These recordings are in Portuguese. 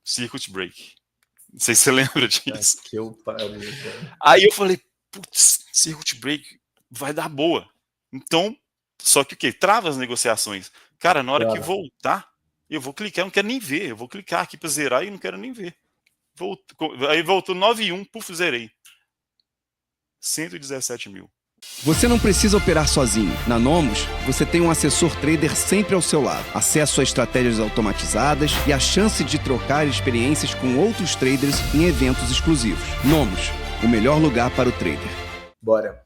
Circuit Break. Não sei se você lembra disso. Que eu pariu, cara. Aí eu falei, putz, Circuit Break vai dar boa. Então, só que o quê? Trava as negociações. Cara, na hora que voltar, eu vou clicar, eu não quero nem ver. Eu vou clicar aqui para zerar e não quero nem ver. Aí voltou 9,1, puf, zerei. 117 mil. Você não precisa operar sozinho. Na Nomos, você tem um assessor trader sempre ao seu lado, acesso a estratégias automatizadas e a chance de trocar experiências com outros traders em eventos exclusivos. Nomos, o melhor lugar para o trader. Bora.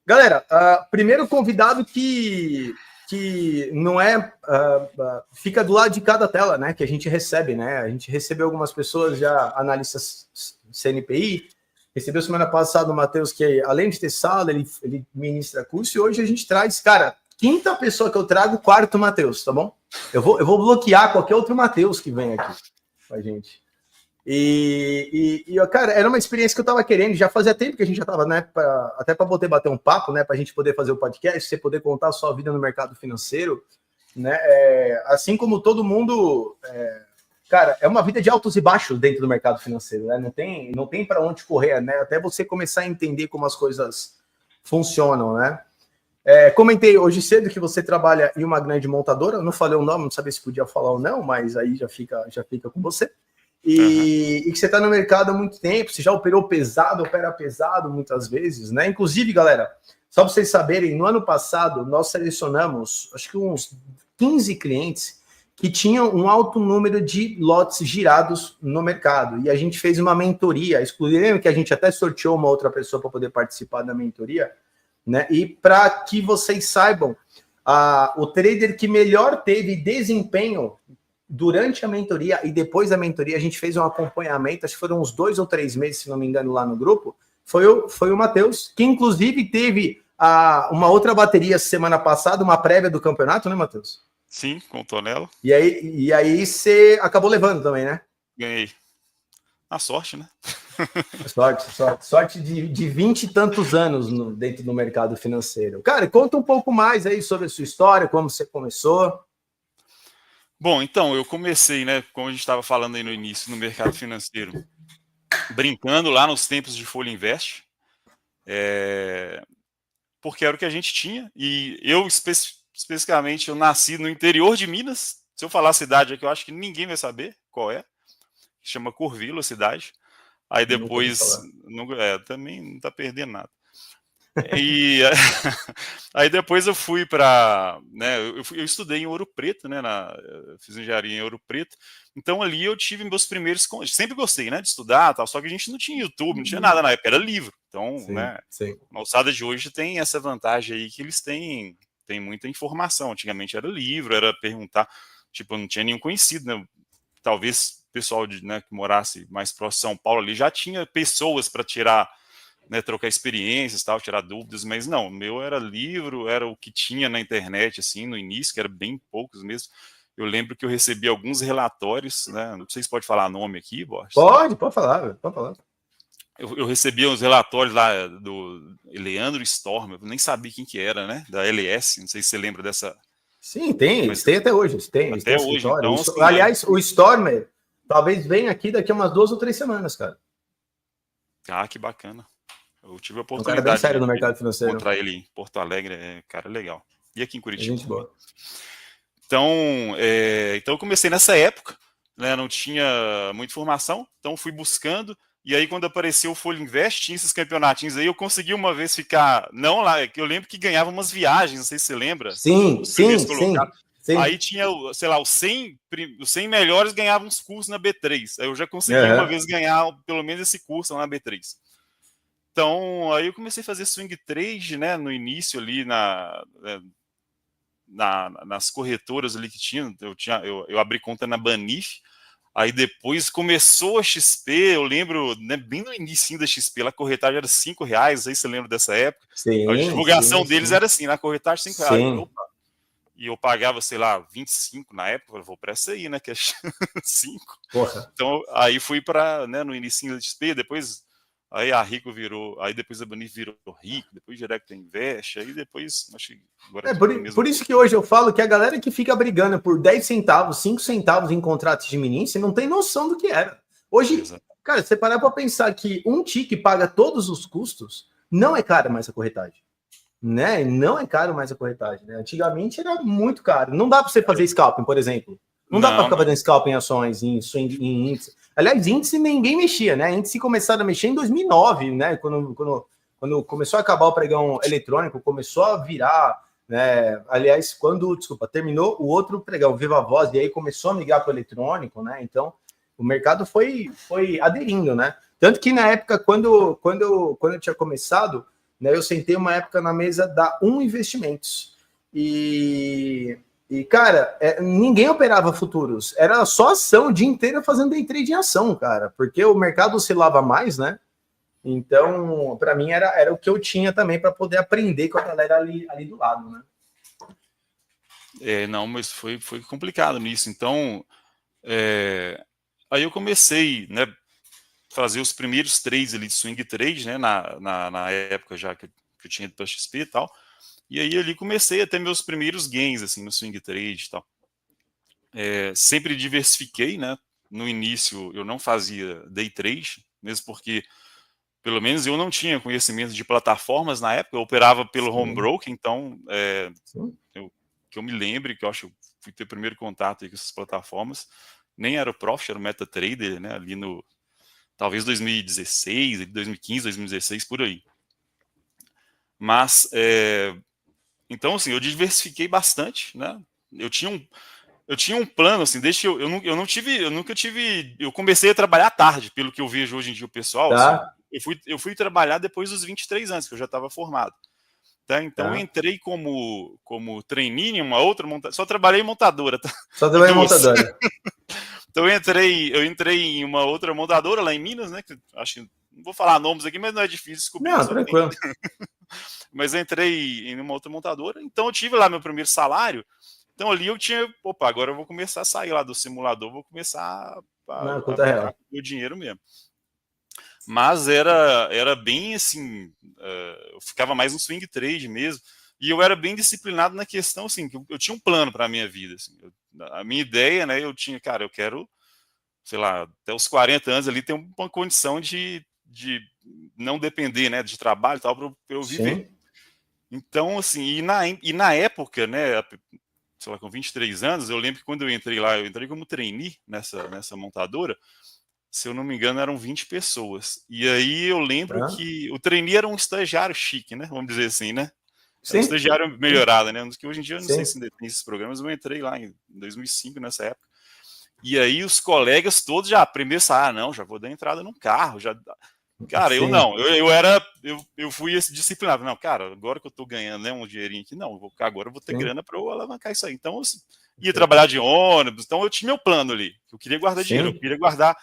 Galera, primeiro convidado que não é... fica do lado de cada tela, né? Que a gente recebe, né? A gente recebeu algumas pessoas já, analistas CNPI. Recebeu semana passada o Matheus, que além de ter sala, ele ministra curso, e hoje a gente traz, cara, quinta pessoa que eu trago, quarto Matheus, tá bom? Eu vou bloquear qualquer outro Matheus que vem aqui com a gente. Cara, era uma experiência que eu tava querendo, já fazia tempo que a gente já tava, né, até para poder bater um papo, né, pra gente poder fazer o podcast, você poder contar a sua vida no mercado financeiro, né, assim como todo mundo... Cara, é uma vida de altos e baixos dentro do mercado financeiro, né? Não tem para onde correr, né? Até você começar a entender como as coisas funcionam, né? Comentei hoje cedo que você trabalha em uma grande montadora. Eu não falei o nome, não sabia se podia falar ou não, mas aí já fica com você. E que você está no mercado há muito tempo, você já opera pesado muitas vezes, né? Inclusive, galera, só para vocês saberem, no ano passado nós selecionamos, acho que uns 15 clientes que tinham um alto número de lotes girados no mercado. E a gente fez uma mentoria, exclusiva, que a gente até sorteou uma outra pessoa para poder participar da mentoria, né? E para que vocês saibam, o trader que melhor teve desempenho durante a mentoria e depois da mentoria, a gente fez um acompanhamento, acho que foram uns 2 ou 3 meses, se não me engano, lá no grupo, foi o Matheus, que inclusive teve uma outra bateria semana passada, uma prévia do campeonato, né, Matheus? Sim, com o Tonelo. E aí você acabou levando também, né? Ganhei. A sorte, né? Sorte de 20 e tantos anos dentro do mercado financeiro. Cara, conta um pouco mais aí sobre a sua história, como você começou. Bom, então, eu comecei, né, como a gente estava falando aí no início, no mercado financeiro, brincando lá nos tempos de Folha Invest, porque era o que a gente tinha, e eu, especificamente, eu nasci no interior de Minas. Se eu falar a cidade aqui, eu acho que ninguém vai saber qual é. Chama Curvilo, a cidade. Aí depois, também não tá perdendo nada. E aí depois eu fui para, né, eu estudei em Ouro Preto, né, fiz engenharia em Ouro Preto. Então ali eu tive meus primeiros, sempre gostei, né, de estudar, tal, só que a gente não tinha YouTube, não tinha nada na época, era livro. Então, sim, né, a moçada de hoje tem essa vantagem aí que eles têm muita informação. Antigamente era livro, era perguntar, tipo, eu não tinha nenhum conhecido, né? Talvez o pessoal que morasse mais próximo de São Paulo ali já tinha pessoas para tirar, né, trocar experiências, tal, tirar dúvidas, mas não, o meu era livro, era o que tinha na internet, assim, no início, que era bem poucos mesmo. Eu lembro que eu recebi alguns relatórios, né, não sei se pode falar nome aqui, Borges. Pode falar. Eu recebi uns relatórios lá do Leandro Storm, eu nem sabia quem que era, né, da LS, não sei se você lembra dessa... Sim, tem, eles têm até hoje, eles têm hoje, então, assim, aliás, o Stormer talvez venha aqui daqui a umas 2 ou 3 semanas, cara. Ah, que bacana. Eu tive a oportunidade. Um cara bem sério no mercado financeiro. Encontrar ele em Porto Alegre, cara legal. E aqui em Curitiba. Gente boa. Então eu comecei nessa época, né, não tinha muita informação, então fui buscando, e aí quando apareceu o Folha Invest, tinha esses campeonatinhos aí, eu consegui uma vez ficar, não lá, eu lembro que ganhava umas viagens, não sei se você lembra. Sim. Aí tinha, sei lá, os 100 melhores ganhavam uns cursos na B3, aí eu já consegui uma vez ganhar pelo menos esse curso lá na B3. Então, aí eu comecei a fazer swing trade, né, no início ali nas corretoras ali que tinha, eu abri conta na Banif, aí depois começou a XP, eu lembro, né, bem no início da XP, lá a corretagem era R$5, aí você lembra dessa época? Sim, a divulgação deles era assim, na corretagem R$5. Opa. E eu pagava, sei lá, 25 na época, eu vou para essa aí, né, que é 5. Porra. Então, aí fui para, né, no início da XP, depois... aí a Rico virou, aí depois a Banif virou Rico, depois Direct Invest, aí depois, acho que agora... Por isso que hoje eu falo que a galera que fica brigando por 10 centavos, 5 centavos em contratos de minícia, não tem noção do que era. Hoje, cara, você parar para pensar que um TIC paga todos os custos, não é caro mais a corretagem. Né? Não é caro mais a corretagem. Né? Antigamente era muito caro. Não dá para você fazer scalping, por exemplo. Não dá para ficar fazendo scalping em ações, em índice. Aliás, índice ninguém mexia, né? Índice começaram a mexer em 2009, né? Quando começou a acabar o pregão eletrônico, começou a virar, né? Aliás, terminou o outro pregão, Viva Voz, e aí começou a migrar para o eletrônico, né? Então, o mercado foi aderindo, né? Tanto que na época, quando eu tinha começado, né, eu sentei uma época na mesa da Investimentos. E cara, ninguém operava futuros. Era só ação o dia inteiro fazendo day trade em ação, cara. Porque o mercado oscilava mais, né? Então, para mim, era o que eu tinha também para poder aprender com a galera ali do lado, né? Não, mas foi complicado nisso. Então, aí eu comecei, né, fazer os primeiros trades ali de swing trade, né, na época já que eu tinha ido para XP e tal. E aí ali comecei a ter meus primeiros gains assim no swing trade e tal. Sempre diversifiquei, né? No início eu não fazia day trade, mesmo porque pelo menos eu não tinha conhecimento de plataformas na época, eu operava pelo home broker, então que eu me lembre, que eu acho que eu fui ter primeiro contato aí com essas plataformas, nem era o Profit, era o MetaTrader, né? Ali no talvez 2016, 2015, 2016, por aí. Mas, então, assim, eu diversifiquei bastante, né? Eu tinha um plano, assim, desde que eu nunca tive, eu comecei a trabalhar tarde, pelo que eu vejo hoje em dia o pessoal, tá. Assim, eu fui trabalhar depois dos 23 anos, que eu já estava formado. Tá? Então, eu entrei como trainee em uma outra montadora, só trabalhei em montadora, tá? Só trabalhei em montadora. Então eu entrei em uma outra montadora lá em Minas, né? Que acho que não vou falar nomes aqui, mas não é difícil descobrir. Não, tranquilo. Mas eu entrei em uma outra montadora, então eu tive lá meu primeiro salário. Então ali eu tinha, agora eu vou começar a sair lá do simulador, vou começar a ficar com o meu dinheiro mesmo. Mas era bem assim, eu ficava mais no swing trade mesmo. E eu era bem disciplinado na questão, assim, que eu tinha um plano para a minha vida. Assim, a minha ideia, né, eu quero, sei lá, até os 40 anos ali ter uma condição de não depender, né, de trabalho e tal, para eu viver. Sim. Então, assim, e na época, né, sei lá, com 23 anos, eu lembro que quando eu entrei lá, eu entrei como trainee nessa montadora, se eu não me engano, eram 20 pessoas. E aí eu lembro que o trainee era um estagiário chique, né, vamos dizer assim, né? Sim. Um estagiário melhorado, né? Que hoje em dia eu não sei se ainda tem esses programas, eu entrei lá em 2005, nessa época. E aí os colegas todos já, primeiro não, já vou dar entrada num carro, já... Cara, eu não, eu fui esse disciplinado. Não, cara, agora que eu tô ganhando, né, um dinheirinho aqui, não, agora eu vou ter grana para eu alavancar isso aí. Então, eu ia trabalhar de ônibus, então eu tinha meu plano ali. Eu queria guardar dinheiro, eu queria guardar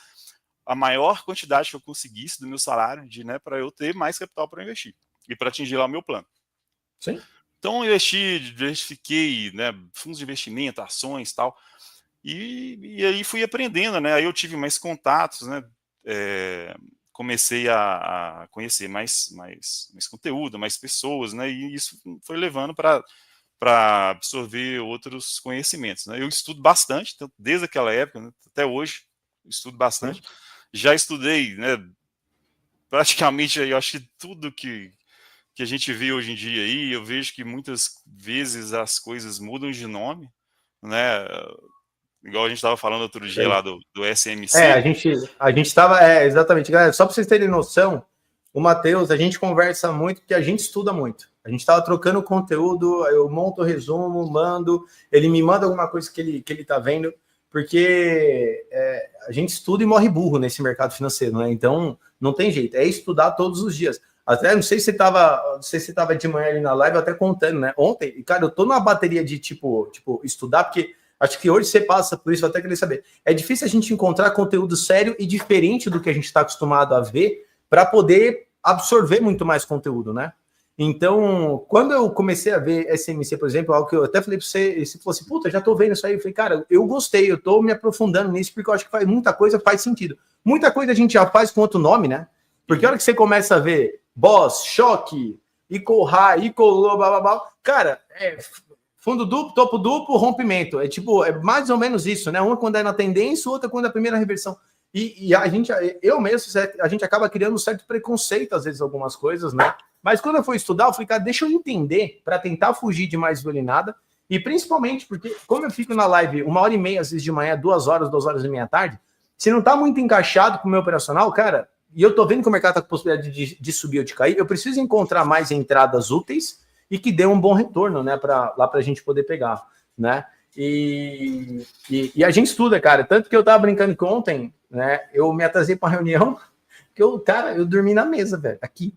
a maior quantidade que eu conseguisse do meu salário, né, para eu ter mais capital para investir e para atingir lá o meu plano. Sim. Então, eu diversifiquei, né, fundos de investimento, ações e tal, e aí fui aprendendo, né, aí eu tive mais contatos, né, comecei a conhecer mais conteúdo, mais pessoas, né, e isso foi levando para absorver outros conhecimentos, né. Eu estudo bastante, então, desde aquela época, né, até hoje, estudo bastante. Já estudei, né, praticamente, eu acho que tudo que a gente vê hoje em dia aí, eu vejo que muitas vezes as coisas mudam de nome, né? Igual a gente estava falando outro dia lá do SMC. A gente estava, exatamente, galera, só para vocês terem noção, o Matheus, a gente conversa muito porque a gente estuda muito. A gente estava trocando conteúdo, eu monto o resumo, mando, ele me manda alguma coisa que ele tá vendo, porque a gente estuda e morre burro nesse mercado financeiro, né? Então, não tem jeito, é estudar todos os dias. Até não sei se você tava de manhã ali na live, até contando, né? Ontem, cara, eu tô numa bateria de tipo estudar, porque acho que hoje você passa por isso, eu até queria saber. É difícil a gente encontrar conteúdo sério e diferente do que a gente está acostumado a ver para poder absorver muito mais conteúdo, né? Então, quando eu comecei a ver SMC, por exemplo, algo que eu até falei para você, você falou assim, puta, já tô vendo isso aí. Eu falei, cara, eu gostei, eu tô me aprofundando nisso, porque eu acho que muita coisa faz sentido. Muita coisa a gente já faz com outro nome, né? Porque a hora que você começa a ver boss, choque, equal high, equal low, blá, blá, blá, cara, fundo duplo, topo duplo, rompimento. É tipo, é mais ou menos isso, né? Uma quando é na tendência, outra quando é a primeira reversão. E a gente, eu mesmo, a gente acaba criando um certo preconceito, às vezes, algumas coisas, né? Mas quando eu fui estudar, eu falei, cara, deixa eu entender para tentar fugir de mais violinada. E principalmente porque, como eu fico na live 1h30, às vezes de manhã, 2h e meia à tarde, se não tá muito encaixado com o meu operacional, cara, e eu tô vendo que o mercado tá com possibilidade de subir ou de cair, eu preciso encontrar mais entradas úteis e que dê um bom retorno, né, lá pra gente poder pegar, né? E a gente estuda, cara, tanto que eu tava brincando que ontem, né, eu me atrasei pra uma reunião, que eu dormi na mesa, velho, aqui.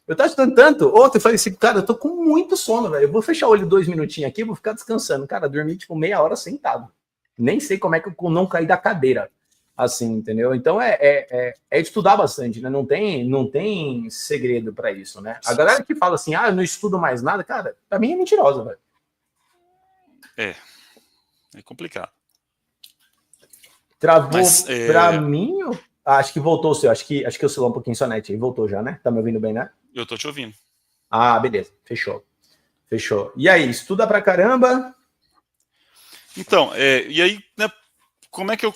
Eu tava estudando tanto, ontem eu falei assim, cara, eu tô com muito sono, velho, eu vou fechar o olho 2 minutinhos aqui, vou ficar descansando. Cara, dormi tipo meia hora sentado. Nem sei como é que eu não caí da cadeira, assim, entendeu? Então é estudar bastante, né? Não tem segredo para isso, né? A galera que fala assim, eu não estudo mais nada, cara, pra mim é mentirosa, velho. É complicado. Travou pra mim? Acho que voltou o seu, acho que oscilou um pouquinho sua net aí, voltou já, né? Tá me ouvindo bem, né? Eu tô te ouvindo. Beleza, fechou. E aí, estuda pra caramba? Então, e aí, né, como é que eu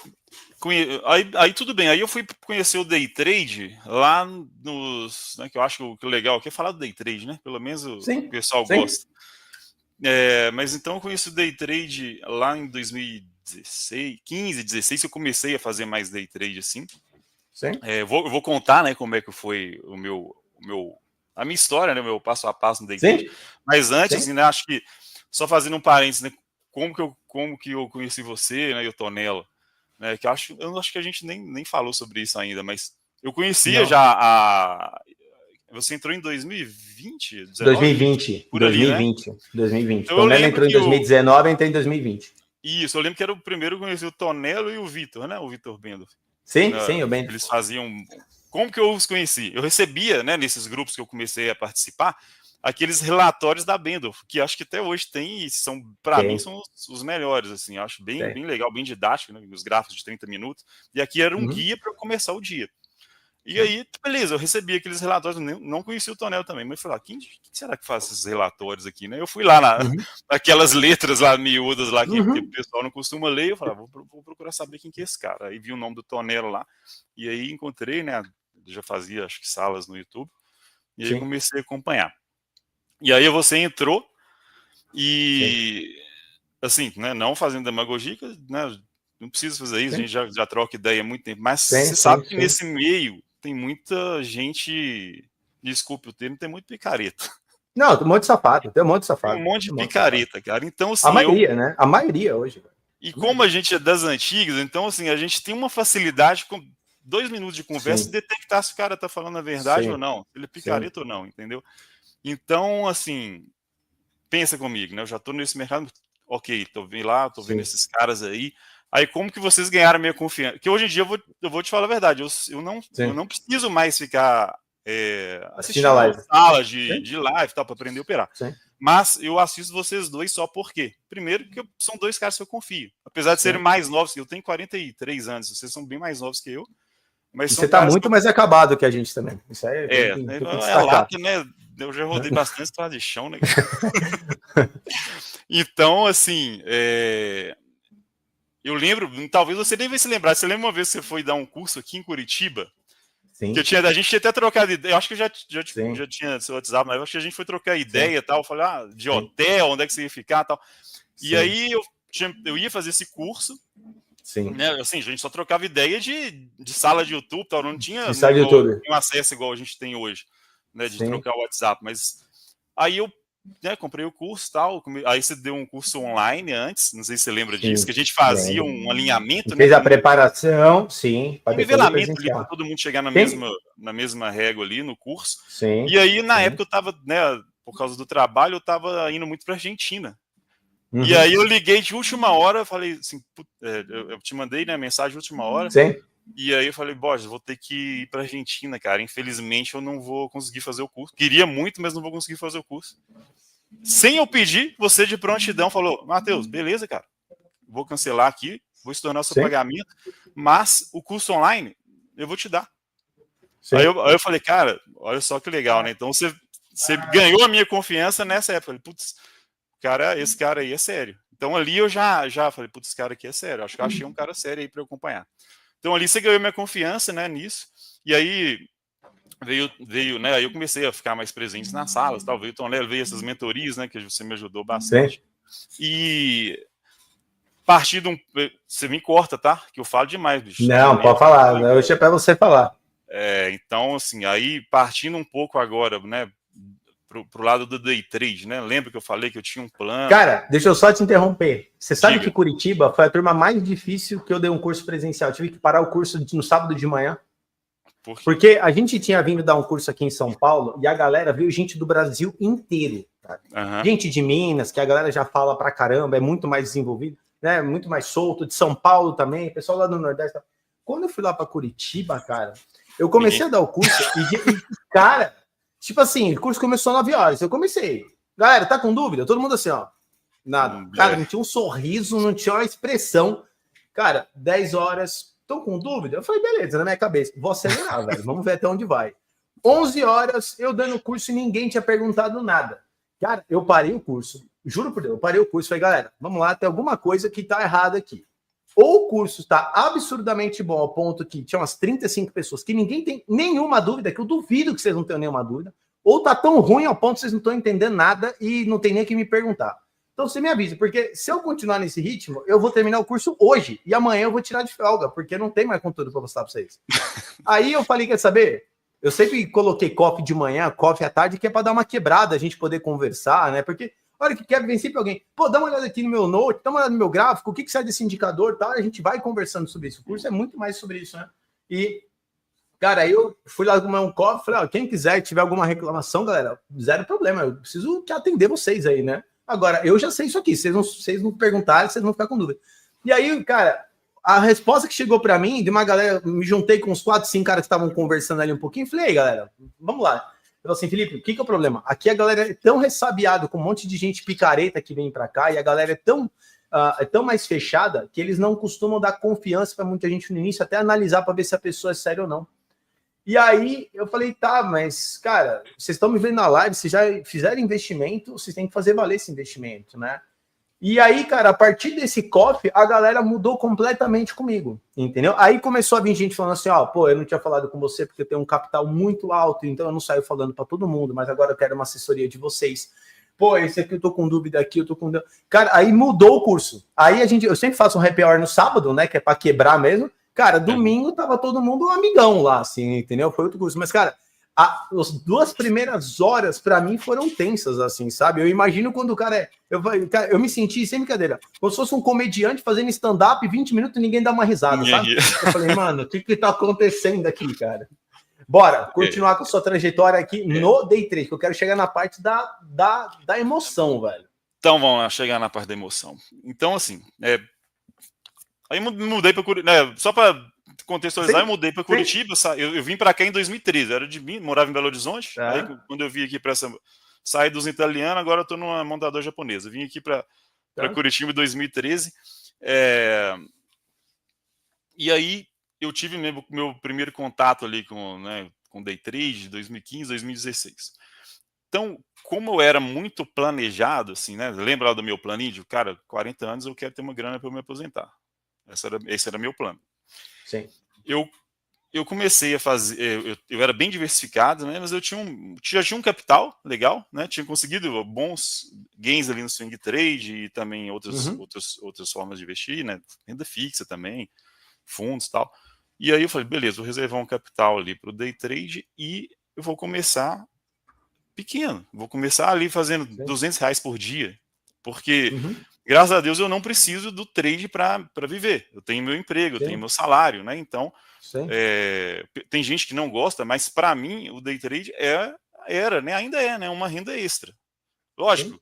aí tudo bem, aí eu fui conhecer o day trade lá nos, né, que eu acho que o legal aqui é falar do day trade, né? Pelo menos o pessoal gosta. Mas então eu conheci o day trade lá em 2016, 15, 16, que eu comecei a fazer mais day trade assim. Sim. Eu vou contar, né, como é que foi a minha história, né, o meu passo a passo no day trade. Mas antes, assim, né, acho que só fazendo um parênteses, né, como que eu conheci você, né, e o Tonelo, né, que eu acho que a gente nem falou sobre isso ainda, mas eu conhecia você entrou em 2020? 2020. Por ali, 2020. né? 2020. Então, o Tonelo entrou em 2019 e entrei em 2020. Isso, eu lembro que era o primeiro que eu conheci o Tonelo e o Vitor, né? O Vitor Bendo. Sim, o Bendo. Eles faziam... Como que eu os conheci? Eu recebia, né, nesses grupos que eu comecei a participar, aqueles relatórios da Bendorf, que acho que até hoje tem, e para mim são os melhores, assim, eu acho bem legal, bem didático, né, os gráficos de 30 minutos, e aqui era um guia para começar o dia. E aí, beleza, eu recebi aqueles relatórios, não conhecia o Tonelo também, mas falei, quem será que faz esses relatórios aqui, né? Eu fui lá naquelas letras lá miúdas lá que o pessoal não costuma ler, eu falei, vou procurar saber quem que é esse cara. Aí vi o nome do Tonelo lá, e aí encontrei, né, já fazia, acho que salas no YouTube, e aí comecei a acompanhar. E aí você entrou e, assim, né, não fazendo demagogia, né, não precisa fazer isso, a gente já troca ideia há muito tempo, mas você sabe que nesse meio tem muita gente, desculpe o termo, tem muito picareta. Não, tem um monte de safado, Tem um monte de picareta, cara. Então, assim, a maioria, né? A maioria hoje. E como a gente é das antigas, então, assim, a gente tem uma facilidade com 2 minutos de conversa de detectar se o cara tá falando a verdade ou não, se ele é picareta ou não, entendeu? Então, assim, pensa comigo, né? Eu já tô nesse mercado, ok, tô vendo esses caras aí. Aí como que vocês ganharam a minha confiança? Que hoje em dia eu vou te falar a verdade, eu não preciso mais ficar assistindo salas de live tal, para aprender a operar. Mas eu assisto vocês dois só porque, primeiro, que são 2 caras que eu confio. Apesar de serem mais novos, eu tenho 43 anos, vocês são bem mais novos que eu. Mas você tá muito mais acabado que a gente também. Isso aí é lata, né? Eu já rodei bastante estrada de chão, né? Então, assim, eu lembro, talvez você nem vai se lembrar. Você lembra uma vez que você foi dar um curso aqui em Curitiba? Sim. Que a gente tinha até trocado ideia. Eu acho que eu já tinha seu WhatsApp, mas eu acho que a gente foi trocar ideia e tal. Eu falei, de hotel, onde é que você ia ficar e tal. E aí eu ia fazer esse curso. Sim. Né, assim, a gente só trocava ideia de sala de YouTube, tal, não tinha um acesso igual a gente tem hoje, né, de trocar o WhatsApp. Mas aí eu comprei o curso tal, aí você deu um curso online antes, não sei se você lembra disso, que a gente fazia um alinhamento. Fez a preparação, um nivelamento ali para todo mundo chegar na mesma régua ali no curso. Sim. E aí, na época, eu tava, né, por causa do trabalho, eu tava indo muito pra Argentina. E aí eu liguei de última hora, falei assim, eu te mandei, né, mensagem de última hora. Sim. E aí eu falei, Borges, vou ter que ir pra Argentina, cara. Infelizmente eu não vou conseguir fazer o curso. Queria muito, mas não vou conseguir fazer o curso. Sem eu pedir, você de prontidão falou, Matheus, beleza, cara. Vou cancelar aqui, vou estornar o seu pagamento, mas o curso online eu vou te dar. Aí eu falei, cara, olha só que legal, né? Então você ganhou a minha confiança nessa época. Eu falei, putz, esse cara aí é sério. Então ali eu já falei, putz, esse cara aqui é sério. Acho que eu achei um cara sério aí para eu acompanhar. Então ali você ganhou minha confiança, né, nisso. E aí veio, né? Aí eu comecei a ficar mais presente nas salas, tal. Veio o Tom Lelo, veio essas mentorias, né, que você me ajudou bastante. Sim. E partir de você me corta, tá? Que eu falo demais, bicho. Não, pode falar. Eu deixei para você falar. Então, assim, aí partindo um pouco agora, né, pro lado do day trade, né? Lembra que eu falei que eu tinha um plano? Cara, deixa eu só te interromper. Você sabe que Curitiba foi a turma mais difícil que eu dei um curso presencial. Eu tive que parar o curso no sábado de manhã. Por quê? Porque a gente tinha vindo dar um curso aqui em São Paulo e a galera veio gente do Brasil inteiro. Gente de Minas, que a galera já fala pra caramba, é muito mais desenvolvido, né? Muito mais solto, de São Paulo também, pessoal lá do Nordeste. Quando eu fui lá pra Curitiba, cara, eu comecei a dar o curso e cara, tipo assim, o curso começou às 9 horas. Eu comecei. Galera, tá com dúvida? Todo mundo assim, ó. Nada. Cara, não tinha um sorriso, não tinha uma expressão. Cara, 10 horas, tô com dúvida? Eu falei, beleza, na minha cabeça. Vou acelerar, velho. Vamos ver até onde vai. 11 horas, eu dando o curso e ninguém tinha perguntado nada. Cara, eu parei o curso. Juro por Deus, eu parei o curso. Falei, galera, vamos lá, tem alguma coisa que tá errada aqui. Ou o curso está absurdamente bom ao ponto que tinha umas 35 pessoas que ninguém tem nenhuma dúvida, que eu duvido que vocês não tenham nenhuma dúvida, ou tá tão ruim ao ponto que vocês não estão entendendo nada e não tem nem que me perguntar. Então você me avisa, porque se eu continuar nesse ritmo, eu vou terminar o curso hoje e amanhã eu vou tirar de folga, porque não tem mais conteúdo para mostrar para vocês. Aí eu falei, quer saber? Eu sempre coloquei coffee de manhã, coffee à tarde, que é para dar uma quebrada, a gente poder conversar, né? Porque olha que quer vencer para alguém. Pô, dá uma olhada aqui no meu note, dá uma olhada no meu gráfico, o que sai desse indicador, tá? A gente vai conversando sobre isso. O curso é muito mais sobre isso, né? E, cara, aí eu fui lá comer um coffee, falei, ó, quem quiser, tiver alguma reclamação, galera, zero problema, eu preciso atender vocês aí, né? Agora, eu já sei isso aqui, vocês não perguntarem, vocês vão ficar com dúvida. E aí, cara, a resposta que chegou para mim, de uma galera, me juntei com uns 4, 5 caras que estavam conversando ali um pouquinho, falei, aí, galera, vamos lá. Eu falei assim, Felipe, o que é o problema? Aqui a galera é tão ressabiada, com um monte de gente picareta que vem para cá, e a galera é tão mais fechada, que eles não costumam dar confiança para muita gente no início, até analisar para ver se a pessoa é séria ou não. E aí eu falei, tá, mas, cara, vocês estão me vendo na live, vocês já fizeram investimento, vocês têm que fazer valer esse investimento, né? E aí, cara, a partir desse coffee, a galera mudou completamente comigo, entendeu? Aí começou a vir gente falando assim, ó, pô, eu não tinha falado com você porque eu tenho um capital muito alto, então eu não saio falando para todo mundo, mas agora eu quero uma assessoria de vocês. Pô, esse aqui eu tô com dúvida aqui, eu tô com... Cara, aí mudou o curso. Aí eu sempre faço um happy hour no sábado, né, que é para quebrar mesmo. Cara, domingo tava todo mundo amigão lá, assim, entendeu? Foi outro curso. Mas, cara, as 2 primeiras horas, para mim, foram tensas, assim, sabe? Eu imagino quando o cara eu me senti, sem brincadeira, como se fosse um comediante fazendo stand-up, 20 minutos e ninguém dá uma risada, sabe? Eu falei, mano, o que tá acontecendo aqui, cara? Bora, continuar com a sua trajetória aqui no Day Trade, que eu quero chegar na parte da emoção, velho. Então, vamos lá, chegar na parte da emoção. Então, assim, aí mudei para Curitiba, né, só para contextualizar, eu mudei para Curitiba, eu vim para cá em 2013, eu era de mim, morava em Belo Horizonte, aí quando eu vim aqui para sair dos italianos, agora eu estou numa montadora japonesa, eu vim aqui para Curitiba em 2013, e aí eu tive meu primeiro contato ali com Day Trade, 2015, 2016. Então, como eu era muito planejado, assim, né, lembra lá do meu planinho, cara, 40 anos eu quero ter uma grana para eu me aposentar. Esse era meu plano. Sim. Eu comecei a fazer, eu era bem diversificado, né, mas eu já tinha um capital legal, né, tinha conseguido bons gains ali no swing trade e também outras formas de investir, né, renda fixa também, fundos e tal. E aí eu falei, beleza, vou reservar um capital ali para o day trade e eu vou começar pequeno, vou começar ali fazendo R$200 por dia, porque graças a Deus eu não preciso do trade para viver. Eu tenho meu emprego, eu tenho meu salário, né? Então, tem gente que não gosta, mas para mim o day trade era, né? Ainda é, né? Uma renda extra. Lógico,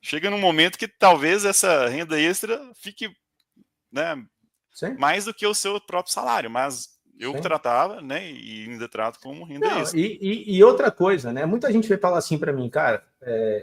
chega num momento que talvez essa renda extra fique, né, mais do que o seu próprio salário, mas eu tratava, né, e ainda trato como renda extra. E outra coisa, né, muita gente vai falar assim para mim, cara,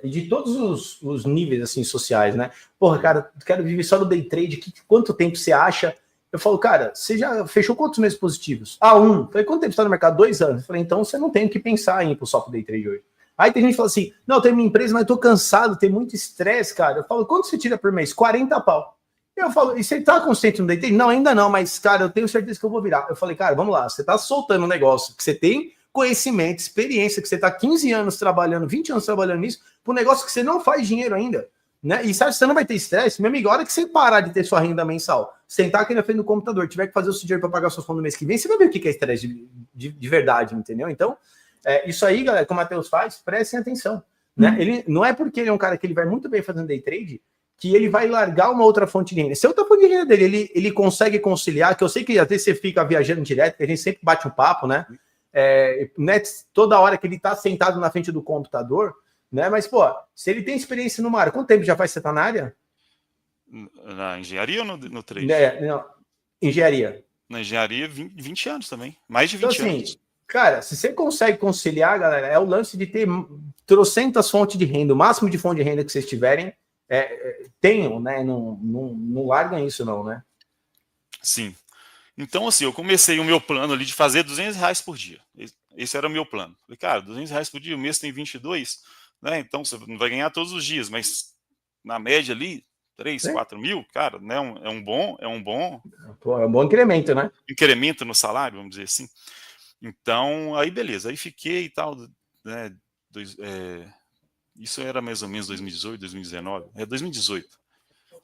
e de todos os níveis, assim, sociais, né, porra, cara, quero viver só no day trade, quanto tempo você acha Eu falo, cara, você já fechou quantos meses positivos? Ah, 1. Eu falei, quanto tempo você está no mercado? 2 anos. Eu falei, então você não tem o que pensar em ir pro só pro day trade hoje. Aí tem gente que fala assim, não, eu tenho minha empresa, mas tô cansado, tem muito estresse, cara. Eu falo, quanto você tira por mês? 40 pau. Eu falo, e você tá consciente no day trade? Não, ainda não, mas, cara, eu tenho certeza que eu vou virar. Eu falei, cara, vamos lá, você tá soltando um negócio que você tem conhecimento, experiência, que você tá 15 anos trabalhando, 20 anos trabalhando nisso, por um negócio que você não faz dinheiro ainda. Né? E sabe, você não vai ter estresse, meu amigo, a hora que você parar de ter sua renda mensal, sentar aqui na frente do computador, tiver que fazer o seu dinheiro para pagar suas contas no mês que vem, você vai ver o que é estresse de verdade, entendeu? Então, isso aí, galera, que o Matheus faz, prestem atenção. Né? Ele, não é porque ele é um cara que ele vai muito bem fazendo day trade, que ele vai largar uma outra fonte de renda. Se a outra fonte de renda dele, ele consegue conciliar, que eu sei que até você fica viajando direto, que a gente sempre bate um papo, né? Né? Toda hora que ele tá sentado na frente do computador, né? Mas, pô, se ele tem experiência numa área, quanto tempo já faz que você tá na área? Na engenharia ou no trade? Não, engenharia. Na engenharia, 20 anos também. Mais de 20 então, assim, anos. Cara, se você consegue conciliar, galera, é o lance de ter trocentas fontes de renda, o máximo de fonte de renda que vocês tiverem, tenham, né? Não largam isso, não, né? Sim. Então, assim, eu comecei o meu plano ali de fazer R$200 por dia. Esse era o meu plano. Falei, cara, R$200 por dia, o mês tem 22, né? Então você não vai ganhar todos os dias, mas na média ali, 3, 4 mil, cara, né? É um bom Pô, é um bom incremento, né? Incremento no salário, vamos dizer assim. Então, aí beleza, aí fiquei e tal, né? Isso era mais ou menos 2018, 2019, 2018.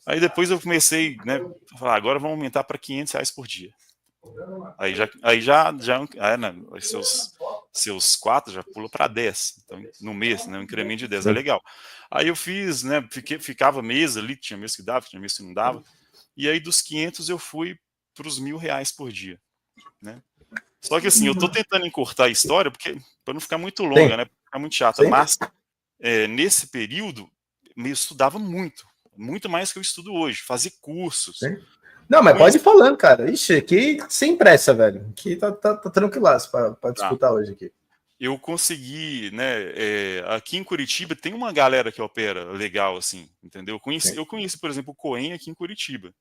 Aí depois eu comecei, né, a falar, agora vamos aumentar para R$500 por dia. Aí já né, seus 4 já pulou para 10, então, no mês, né, um incremento de 10, é legal. Aí eu fiz, né, ficava mês ali, tinha mês que dava, tinha mês que não dava, e aí dos 500 eu fui para os R$1.000 por dia, né. Só que assim, eu tô tentando encurtar a história, porque para não ficar muito longa, né, para ficar muito chata, mas nesse período eu estudava muito mais que eu estudo hoje, fazer cursos. Sim. Não, mas pode ir falando, cara. Ixi, aqui sem pressa, velho. Aqui tá tranquilaço para disputar hoje aqui. Eu consegui, né? Aqui em Curitiba tem uma galera que opera legal, assim, entendeu? Eu conheci, por exemplo, o Coen aqui em Curitiba.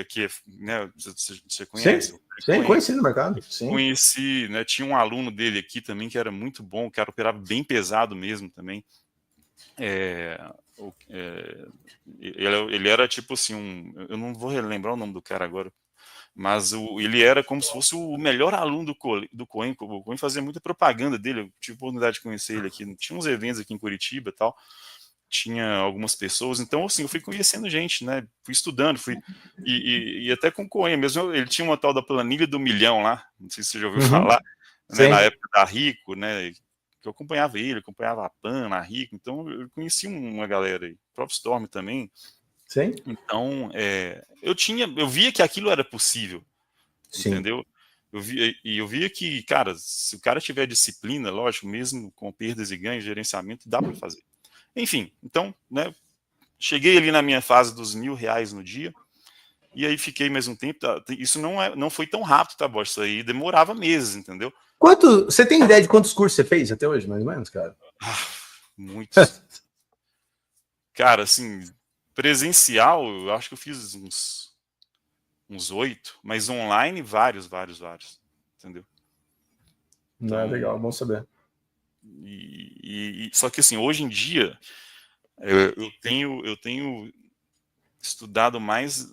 Que, né, você conhece? Sim, conheci no mercado. Sim. Conheci, né? Tinha um aluno dele aqui também que era muito bom, o cara operava bem pesado mesmo também. Ele era tipo assim, eu não vou relembrar o nome do cara agora, mas ele era como se fosse o melhor aluno do Coen. O Coen fazia muita propaganda dele, eu tive a oportunidade de conhecer ele aqui, tinha uns eventos aqui em Curitiba e tal, tinha algumas pessoas, então assim, eu fui conhecendo gente, né, fui estudando, e até com o Coen mesmo, ele tinha uma tal da planilha do milhão lá, não sei se você já ouviu falar, né, na época da Rico, né, que eu acompanhava ele, acompanhava a PAN, a Rico, então eu conheci uma galera aí, o próprio Storm também. Sim. Então, eu via que aquilo era possível, entendeu? Eu via que, cara, se o cara tiver disciplina, lógico, mesmo com perdas e ganhos, gerenciamento, dá para fazer. Enfim, então, né, cheguei ali na minha fase dos R$1.000 no dia, e aí fiquei mais um tempo. Isso não foi tão rápido, tá, Bosch? Isso aí demorava meses, entendeu? Você tem ideia de quantos cursos você fez até hoje, mais ou menos, cara? Muitos. Cara, assim, presencial, eu acho que eu fiz uns 8, mas online, vários, entendeu? Então, não, é legal, bom saber. Só que assim, hoje em dia, eu tenho estudado mais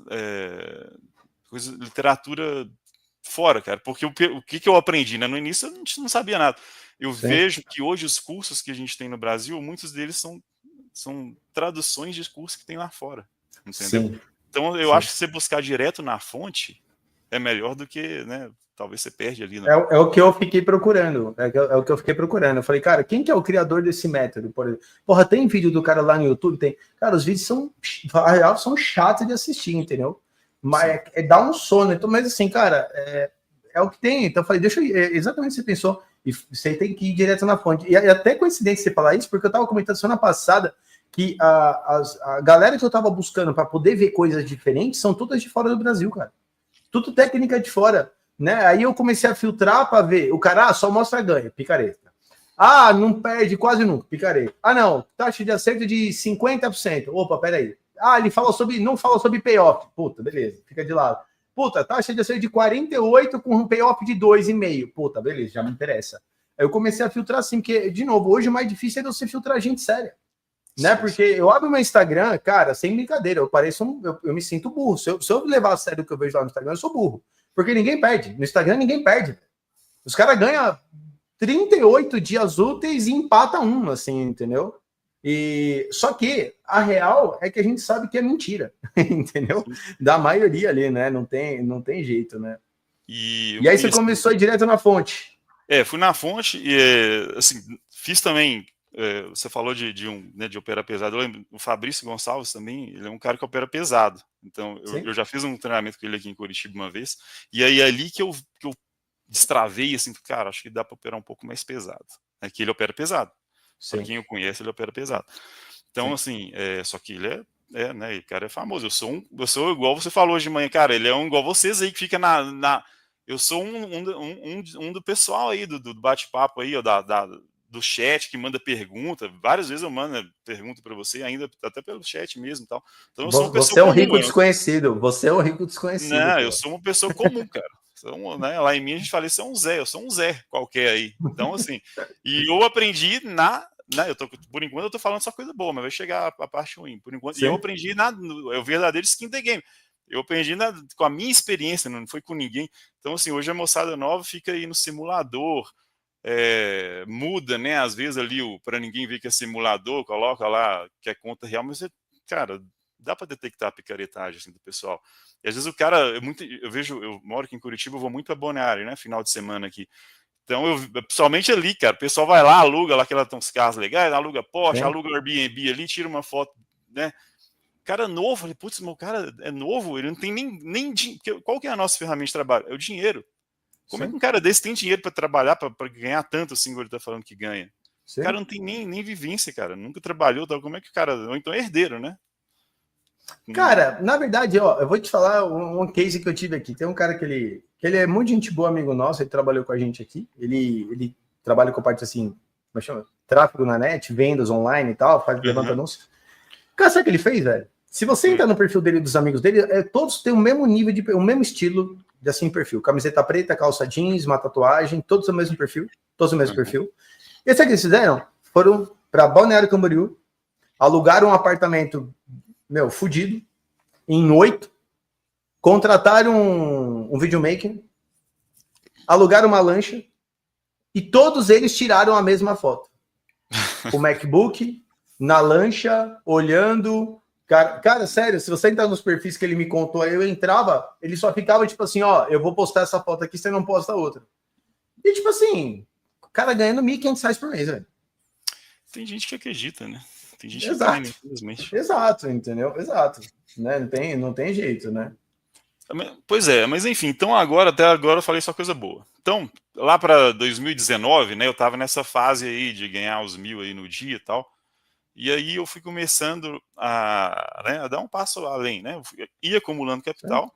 literatura fora, cara, porque o que eu aprendi, né? No início eu não sabia nada. Eu vejo que hoje os cursos que a gente tem no Brasil, muitos deles são traduções de cursos que tem lá fora, entendeu? Sim. Então eu acho que você buscar direto na fonte é melhor do que, né? Talvez você perde ali. Né? É o que eu fiquei procurando. É o que eu fiquei procurando. Eu falei, cara, quem que é o criador desse método? Porra, tem vídeo do cara lá no YouTube? Tem. Cara, os vídeos são chatos de assistir, entendeu? Mas dá um sono. Então, mas assim, cara, é o que tem. Então eu falei, exatamente o que você pensou. E você tem que ir direto na fonte. E até coincidência você falar isso, porque eu tava comentando semana passada que a galera que eu tava buscando para poder ver coisas diferentes são todas de fora do Brasil, cara. Tudo técnica de fora. Né? Aí eu comecei a filtrar para ver. O cara só mostra ganho, picareta. Não perde quase nunca, picareta. Não, taxa de acerto de 50%. Opa, peraí. Ele não fala sobre payoff. Puta, beleza, fica de lado. Puta, taxa de acerto de 48 com um payoff de 2,5. Puta, beleza, já me interessa. Aí eu comecei a filtrar assim, porque, de novo, hoje o mais difícil é você filtrar gente séria. Né? Porque eu abro meu Instagram, cara, sem brincadeira, eu pareço eu me sinto burro. Se eu levar a sério o que eu vejo lá no Instagram, eu sou burro. Porque ninguém perde. No Instagram ninguém perde. Os caras ganham 38 dias úteis e empata um, assim, entendeu? E só que a real é que a gente sabe que é mentira, entendeu? Da maioria ali, né? Não tem jeito, né? E aí você começou a ir direto na fonte. Fui na fonte e assim, fiz também. Você falou de operar pesado. Eu lembro, o Fabrício Gonçalves também, ele é um cara que opera pesado. Então, eu já fiz um treinamento com ele aqui em Curitiba uma vez. E aí, ali que eu destravei, assim, cara, acho que dá para operar um pouco mais pesado. É que ele opera pesado. Para quem eu conheço, ele opera pesado. Então, assim, só que ele né, o cara é famoso. Eu sou igual você falou hoje de manhã, cara, ele é igual vocês aí que fica eu sou um do pessoal aí, do bate-papo aí, ó, do chat que manda pergunta. Várias vezes eu mando pergunta para você, ainda até pelo chat mesmo e tal. Então eu sou uma pessoa Você é um rico desconhecido. Você é um rico desconhecido. Não, cara. Eu sou uma pessoa comum, cara. Né, lá em mim a gente fala, eu sou um Zé qualquer aí. Então, assim, e eu aprendi por enquanto eu tô falando só coisa boa, mas vai chegar a parte ruim. Por enquanto, e eu aprendi o verdadeiro skin the game. Eu aprendi com a minha experiência, não foi com ninguém. Então, assim, hoje a moçada nova fica aí no simulador, muda, né? Às vezes ali, para ninguém ver que é simulador, coloca lá que é conta real, mas, cara, dá para detectar a picaretagem assim, do pessoal. E às vezes o cara, eu moro aqui em Curitiba, eu vou muito a Balneário, né? Final de semana aqui. Então, pessoalmente ali, cara, o pessoal vai lá, aluga lá uns carros legais, aluga Porsche, aluga Airbnb ali, tira uma foto, né? Cara novo, falei, putz, meu cara é novo, ele não tem nem qual que é a nossa ferramenta de trabalho? É o dinheiro. Como é que um cara desse tem dinheiro para trabalhar, para ganhar tanto assim, como ele tá falando que ganha? O cara não tem nem vivência, cara, nunca trabalhou, então como é que o cara, ou então é herdeiro, né? Cara, na verdade, ó, eu vou te falar um case que eu tive aqui. Tem um cara que ele é muito gente boa, amigo nosso, ele trabalhou com a gente aqui. Ele trabalha com a parte assim, como chama? Tráfego na net, vendas online e tal, levanta anúncio. Cara, sabe o que ele fez, velho? Se você entrar no perfil dele e dos amigos dele, todos têm o mesmo nível o mesmo estilo de assim perfil. Camiseta preta, calça jeans, uma tatuagem, todos o mesmo perfil, todos o mesmo perfil. E sabe o que eles fizeram? Foram para Balneário Camboriú, alugaram um apartamento, fudido, em 8, contrataram um videomaker, alugaram uma lancha e todos eles tiraram a mesma foto. O MacBook, na lancha, olhando. Cara, sério, se você entrar nos perfis que ele me contou, aí eu entrava, ele só ficava tipo assim, ó, eu vou postar essa foto aqui, você não posta outra. E tipo assim, o cara ganhando R$1.500 por mês, velho. Tem gente que acredita, né? Tem gente que ganha, infelizmente. Exato, entendeu? Exato. Né? Não tem jeito, né? Pois é, mas enfim, então até agora eu falei só coisa boa. Então, lá para 2019, né, eu tava nessa fase aí de ganhar os 1.000 aí no dia e tal. E aí eu fui começando a dar um passo além, né? Eu ia acumulando capital,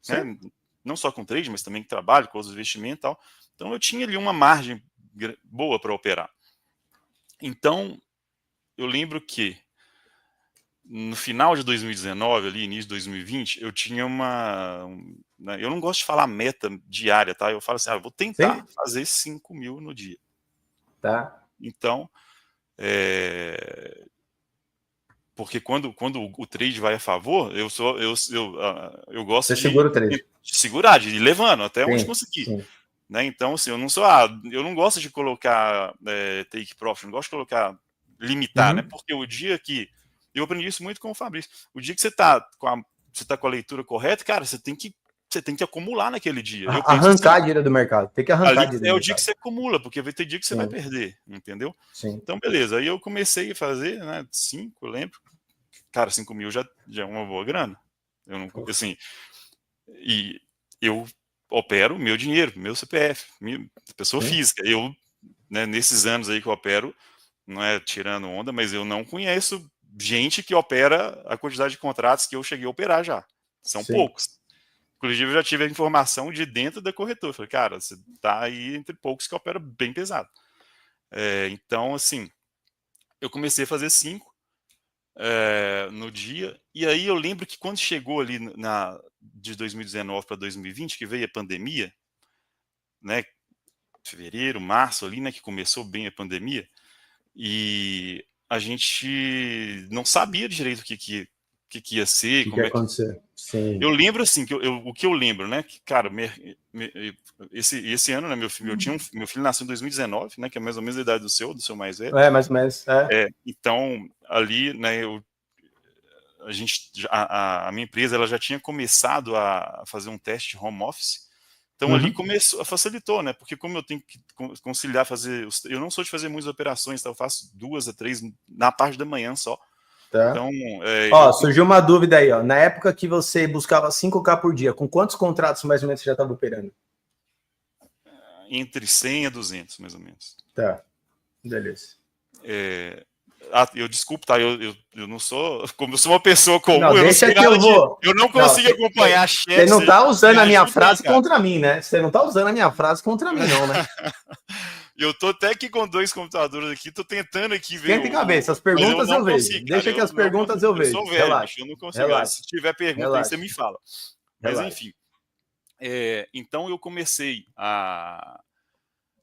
né? Não só com trade, mas também com trabalho, com os investimentos e tal. Então eu tinha ali uma margem boa para operar. Então, eu lembro que no final de 2019, ali, início de 2020, eu tinha né, eu não gosto de falar meta diária, tá? Eu falo assim, eu vou tentar fazer 5.000 no dia. Tá. Então, porque quando o trade vai a favor, eu gosto de segura o trade. De segurar, de ir levando até onde conseguir. Né? Então, assim, eu não gosto de colocar take profit, não gosto de colocar, limitar, né? Porque o dia que eu aprendi isso muito com o Fabrício. O dia que você tá com a leitura correta, cara, você tem que acumular naquele dia. Arrancar dinheiro do mercado. Tem que arrancar dinheiro do mercado. É o dia que você acumula, porque vai ter dia que você vai perder, entendeu? Sim. Então, beleza. Aí eu comecei a fazer, né, 5, eu lembro. Cara, 5.000 já é uma boa grana. Eu não, assim, e eu opero meu dinheiro, meu CPF, pessoa física. Eu, né, nesses anos aí que eu opero, não é tirando onda, mas eu não conheço gente que opera a quantidade de contratos que eu cheguei a operar já. São poucos. Inclusive, eu já tive a informação de dentro da corretora. Falei, cara, você tá aí entre poucos que opera bem pesado. Então, assim, eu comecei a fazer 5. no dia. E aí eu lembro que quando chegou ali de 2019 para 2020, que veio a pandemia, né? Fevereiro, março ali, né? Que começou bem a pandemia. E a gente não sabia direito o que ia ser, O que como ia é que... acontecer? Sim. Eu lembro assim, o que eu lembro, né? Que, cara, esse ano, né, meu filho nasceu em 2019, né? Que é mais ou menos a idade do seu mais velho. Mais ou menos. Então, ali, né, a minha empresa ela já tinha começado a fazer um teste de home office. Então ali facilitou, né? Porque como eu tenho que conciliar, eu não sou de fazer muitas operações, então eu faço 2 a 3 na parte da manhã só. Tá. Então, surgiu uma dúvida aí, ó. Na época que você buscava 5K por dia, com quantos contratos mais ou menos você já estava operando? Entre 100 a 200, mais ou menos. Tá, beleza. Eu desculpo, tá? Eu não sou. Como eu sou uma pessoa comum, não, eu não sei nada eu não consigo acompanhar a chefe. Você não tá usando a minha frase contra mim, né? Você não tá usando a minha frase contra mim, não, né? Eu tô até aqui com 2 computadores aqui, tô tentando aqui ver. Esquenta a cabeça, as perguntas eu vejo. Deixa que as perguntas eu vejo. Eu sou velho, relaxa. Eu não consigo. Relaxa. Se tiver pergunta aí, você me fala. Mas enfim. Então eu comecei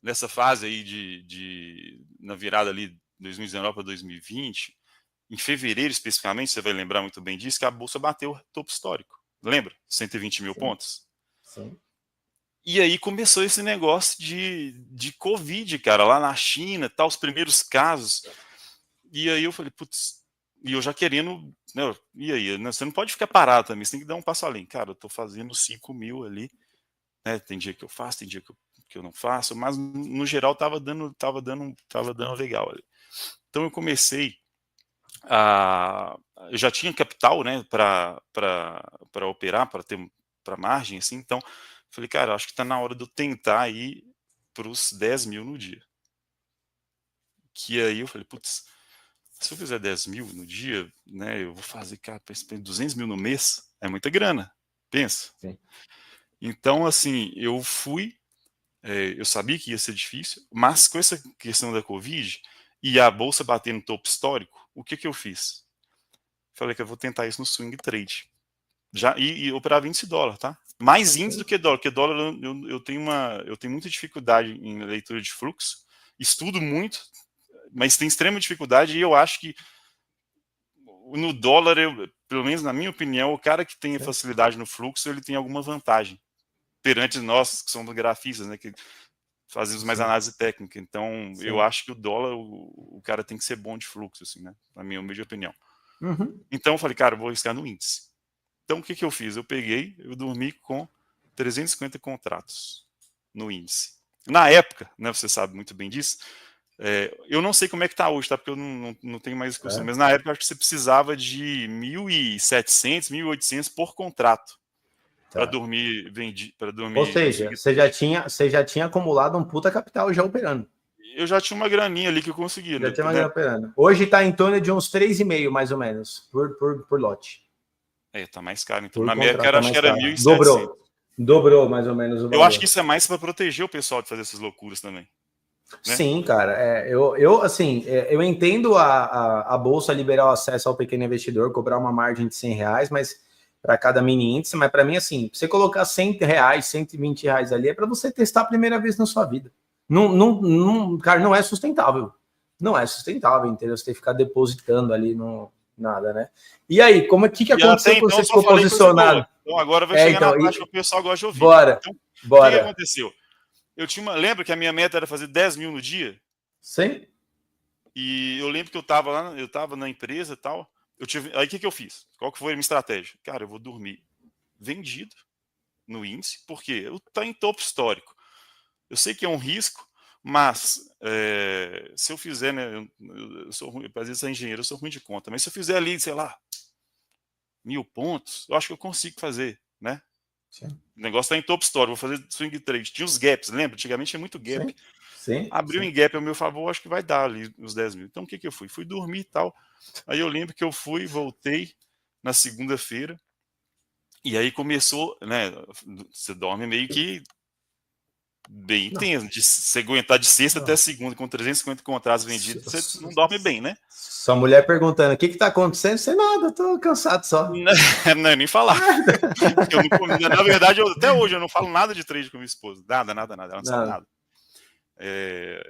nessa fase aí na virada ali 2019 para 2020, em fevereiro especificamente, você vai lembrar muito bem disso, que a bolsa bateu o topo histórico. Lembra? 120 mil pontos. Sim. E aí começou esse negócio de Covid, cara, lá na China, tal, os primeiros casos. E aí eu falei, putz, e eu já querendo, né, e aí, né, você não pode ficar parado também, você tem que dar um passo além. Cara, eu tô fazendo 5 mil ali, né, tem dia que eu faço, tem dia que eu não faço, mas no geral tava dando legal ali. Então eu comecei eu já tinha capital, né, para operar, para margem, assim, então falei, cara, acho que está na hora de eu tentar ir para os 10 mil no dia. Que aí eu falei, putz, se eu fizer 10 mil no dia, né, eu vou fazer, cara, 200 mil no mês, é muita grana, pensa. Sim. Então, assim, eu eu sabia que ia ser difícil, mas com essa questão da Covid e a bolsa bater no topo histórico, o que eu fiz? Falei que eu vou tentar isso no swing trade. E operar $20, tá? Mais índice do que dólar, porque dólar eu tenho muita dificuldade em leitura de fluxo, estudo muito, mas tem extrema dificuldade, e eu acho que no dólar, pelo menos na minha opinião, o cara que tem facilidade no fluxo, ele tem alguma vantagem perante nós, que somos grafistas, né, que fazemos mais análise técnica. Então, eu acho que o dólar, o cara tem que ser bom de fluxo, assim, né, na minha humilde opinião. Então, eu falei, cara, eu vou arriscar no índice. Então, o que eu fiz? Eu dormi com 350 contratos no índice. Na época, né, você sabe muito bem disso, eu não sei como é que está hoje, tá? Porque eu não tenho mais discussão, mas na época eu acho que você precisava de 1.700, 1.800 por contrato para dormir Ou seja, você já tinha acumulado um puta capital já operando. Eu já tinha uma graninha ali que eu conseguia. Já tinha uma grana operando. Hoje está em torno de uns 3,5 mais ou menos por lote. Tá mais caro. Então, na minha época, acho que era 1.700. Dobrou mais ou menos o valor. Eu acho que isso é mais para proteger o pessoal de fazer essas loucuras também. Né? Sim, cara. Eu entendo a Bolsa liberar o acesso ao pequeno investidor, cobrar uma margem de R$100, mas para cada mini índice, mas para mim, assim, você colocar R$100, R$120 ali, é para você testar a primeira vez na sua vida. Cara, não é sustentável. Não é sustentável, entendeu? Você tem que ficar depositando ali no nada, né? E aí, como que aconteceu quando você ficou posicionado? Então agora vai chegar na parte que o pessoal gosta de ouvir. Bora, então, bora. O que aconteceu? Lembra que a minha meta era fazer 10 mil no dia? Sim. E eu lembro que eu tava na empresa e tal. Aí o que eu fiz? Qual que foi a minha estratégia? Cara, eu vou dormir vendido no índice, porque tá em topo histórico. Eu sei que é um risco, mas se eu fizer, né, eu sou ruim, às vezes sou engenheiro, eu sou ruim de conta, mas se eu fizer ali, sei lá, 1.000 pontos, eu acho que eu consigo fazer, né? Sim. O negócio tá em top story, vou fazer swing trade. Tinha os gaps, lembra? Antigamente tinha muito gap. Sim. Abriu em gap ao meu favor, acho que vai dar ali os 10 mil. Então o que eu fui? Fui dormir e tal. Aí eu lembro que eu voltei na segunda-feira, e aí começou, né? Você dorme meio que bem intenso. De você aguentar de sexta até segunda com 350 contratos vendidos, você não dorme bem, né? Sua mulher perguntando, o que tá acontecendo? Sei nada, eu tô cansado só. Não, nem falar. Na verdade, até hoje eu não falo nada de trade com minha esposa. Nada. Ela não sabe nada.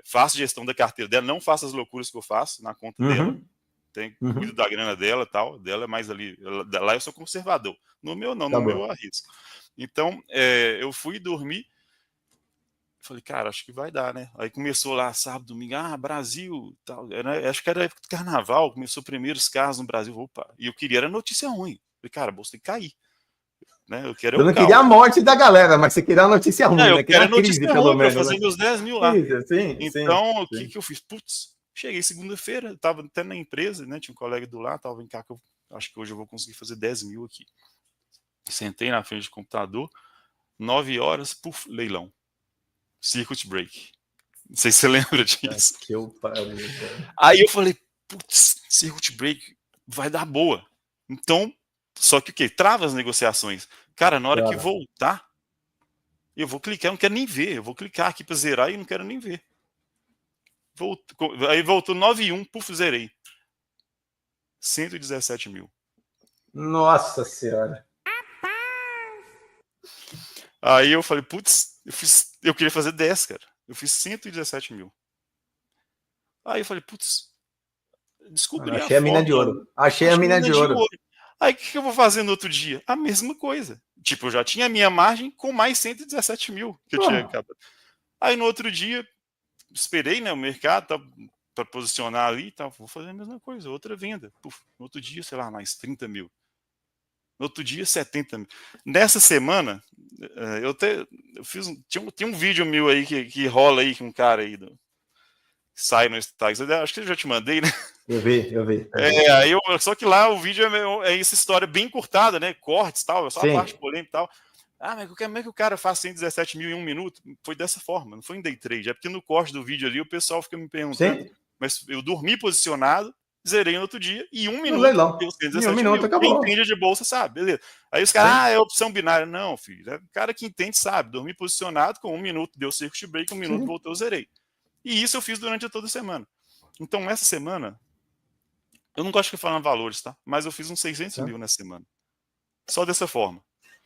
Faço gestão da carteira dela, não faço as loucuras que eu faço na conta dela. Cuido da grana dela e tal. Dela é mais ali. Lá eu sou conservador. No meu, não. No meu eu arrisco. Então, eu fui dormir. Falei, cara, acho que vai dar, né? Aí começou lá, sábado, domingo, Brasil, tal. Acho que era época do carnaval, começou primeiros casos no Brasil, opa. E eu queria era notícia ruim. Falei, cara, a bolsa tem que cair. Né? Eu não queria a morte da galera, mas você queria a notícia ruim, né? Eu queria a crise, notícia pelo ruim menos. Pra fazer meus 10 mil lá. Então, o que eu fiz? Putz, cheguei segunda-feira, eu tava até na empresa, né? Tinha um colega do lado, tava, vem cá que eu acho que hoje eu vou conseguir fazer 10 mil aqui. Sentei na frente do computador, 9 horas, puf, leilão. Circuit break. Não sei se você lembra disso. Aí eu falei, putz, circuit break vai dar boa. Então, só que o quê? Trava as negociações. Cara, na hora que voltar, eu vou clicar, eu não quero nem ver. Eu vou clicar aqui para zerar e não quero nem ver. Aí voltou 9,1, puf, zerei. 117 mil. Nossa Senhora. Aí eu falei, putz, eu queria fazer 10, cara. Eu fiz 117 mil. Aí eu falei, putz, descobri Achei a mina de ouro. Achei a mina de ouro. Aí o que eu vou fazer no outro dia? A mesma coisa. Tipo, eu já tinha a minha margem com mais 117 mil que eu tinha acabado. Aí no outro dia, esperei, né, o mercado para posicionar ali, tá, vou fazer a mesma coisa, outra venda. Puf, no outro dia, sei lá, mais 30 mil. No outro dia, 70 mil. Nessa semana, eu fiz tinha um vídeo meu aí que rola aí com um cara aí que sai no Instagram. Acho que eu já te mandei, né? Eu vi. Só que lá o vídeo é essa história bem encurtada, né? Cortes e tal, só a parte polêmica e tal. Mas como é que o cara faz 117 mil em 1 minuto? Foi dessa forma, não foi em day trade. É porque no corte do vídeo ali o pessoal fica me perguntando. Mas eu dormi posicionado, zerei no outro dia e 1 minuto deu 117 mil. Acabou. Quem entende de bolsa sabe, beleza. Aí os caras, é opção binária. Não, filho, o cara que entende sabe. Dormi posicionado, com 1 minuto deu circuit break, 1 minuto voltou, eu zerei. E isso eu fiz durante toda a semana. Então, essa semana, eu não gosto de falar valores, tá? Mas eu fiz uns 600 mil nessa semana. Só dessa forma.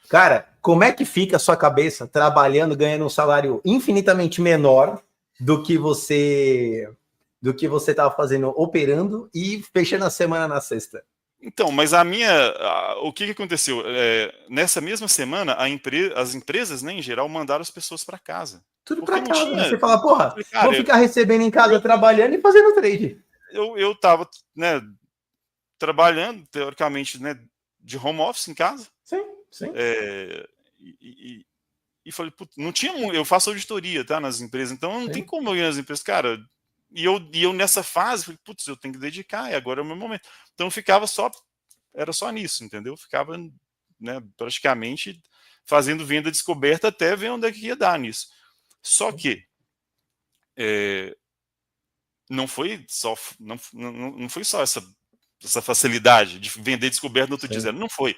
Cara, como é que fica a sua cabeça trabalhando, ganhando um salário infinitamente menor do que você estava fazendo, operando e fechando a semana na sexta? Então, mas o que aconteceu? Nessa mesma semana, as empresas, né, em geral, mandaram as pessoas para casa. Tudo para casa. Você fala, porra, vou ficar recebendo em casa, trabalhando e fazendo trade. Eu tava, né, trabalhando, teoricamente, né, de home office em casa. Sim. E falei, putz, não tinha muito, eu faço auditoria, tá, nas empresas, então não tem como eu ir nas empresas, cara. E eu nessa fase, falei, putz, eu tenho que dedicar, e agora é o meu momento. Então eu ficava era só nisso, entendeu? Eu ficava, né, praticamente fazendo venda descoberta até ver onde é que ia dar nisso. Só que não foi só essa facilidade de vender descoberta no outro dia, não foi.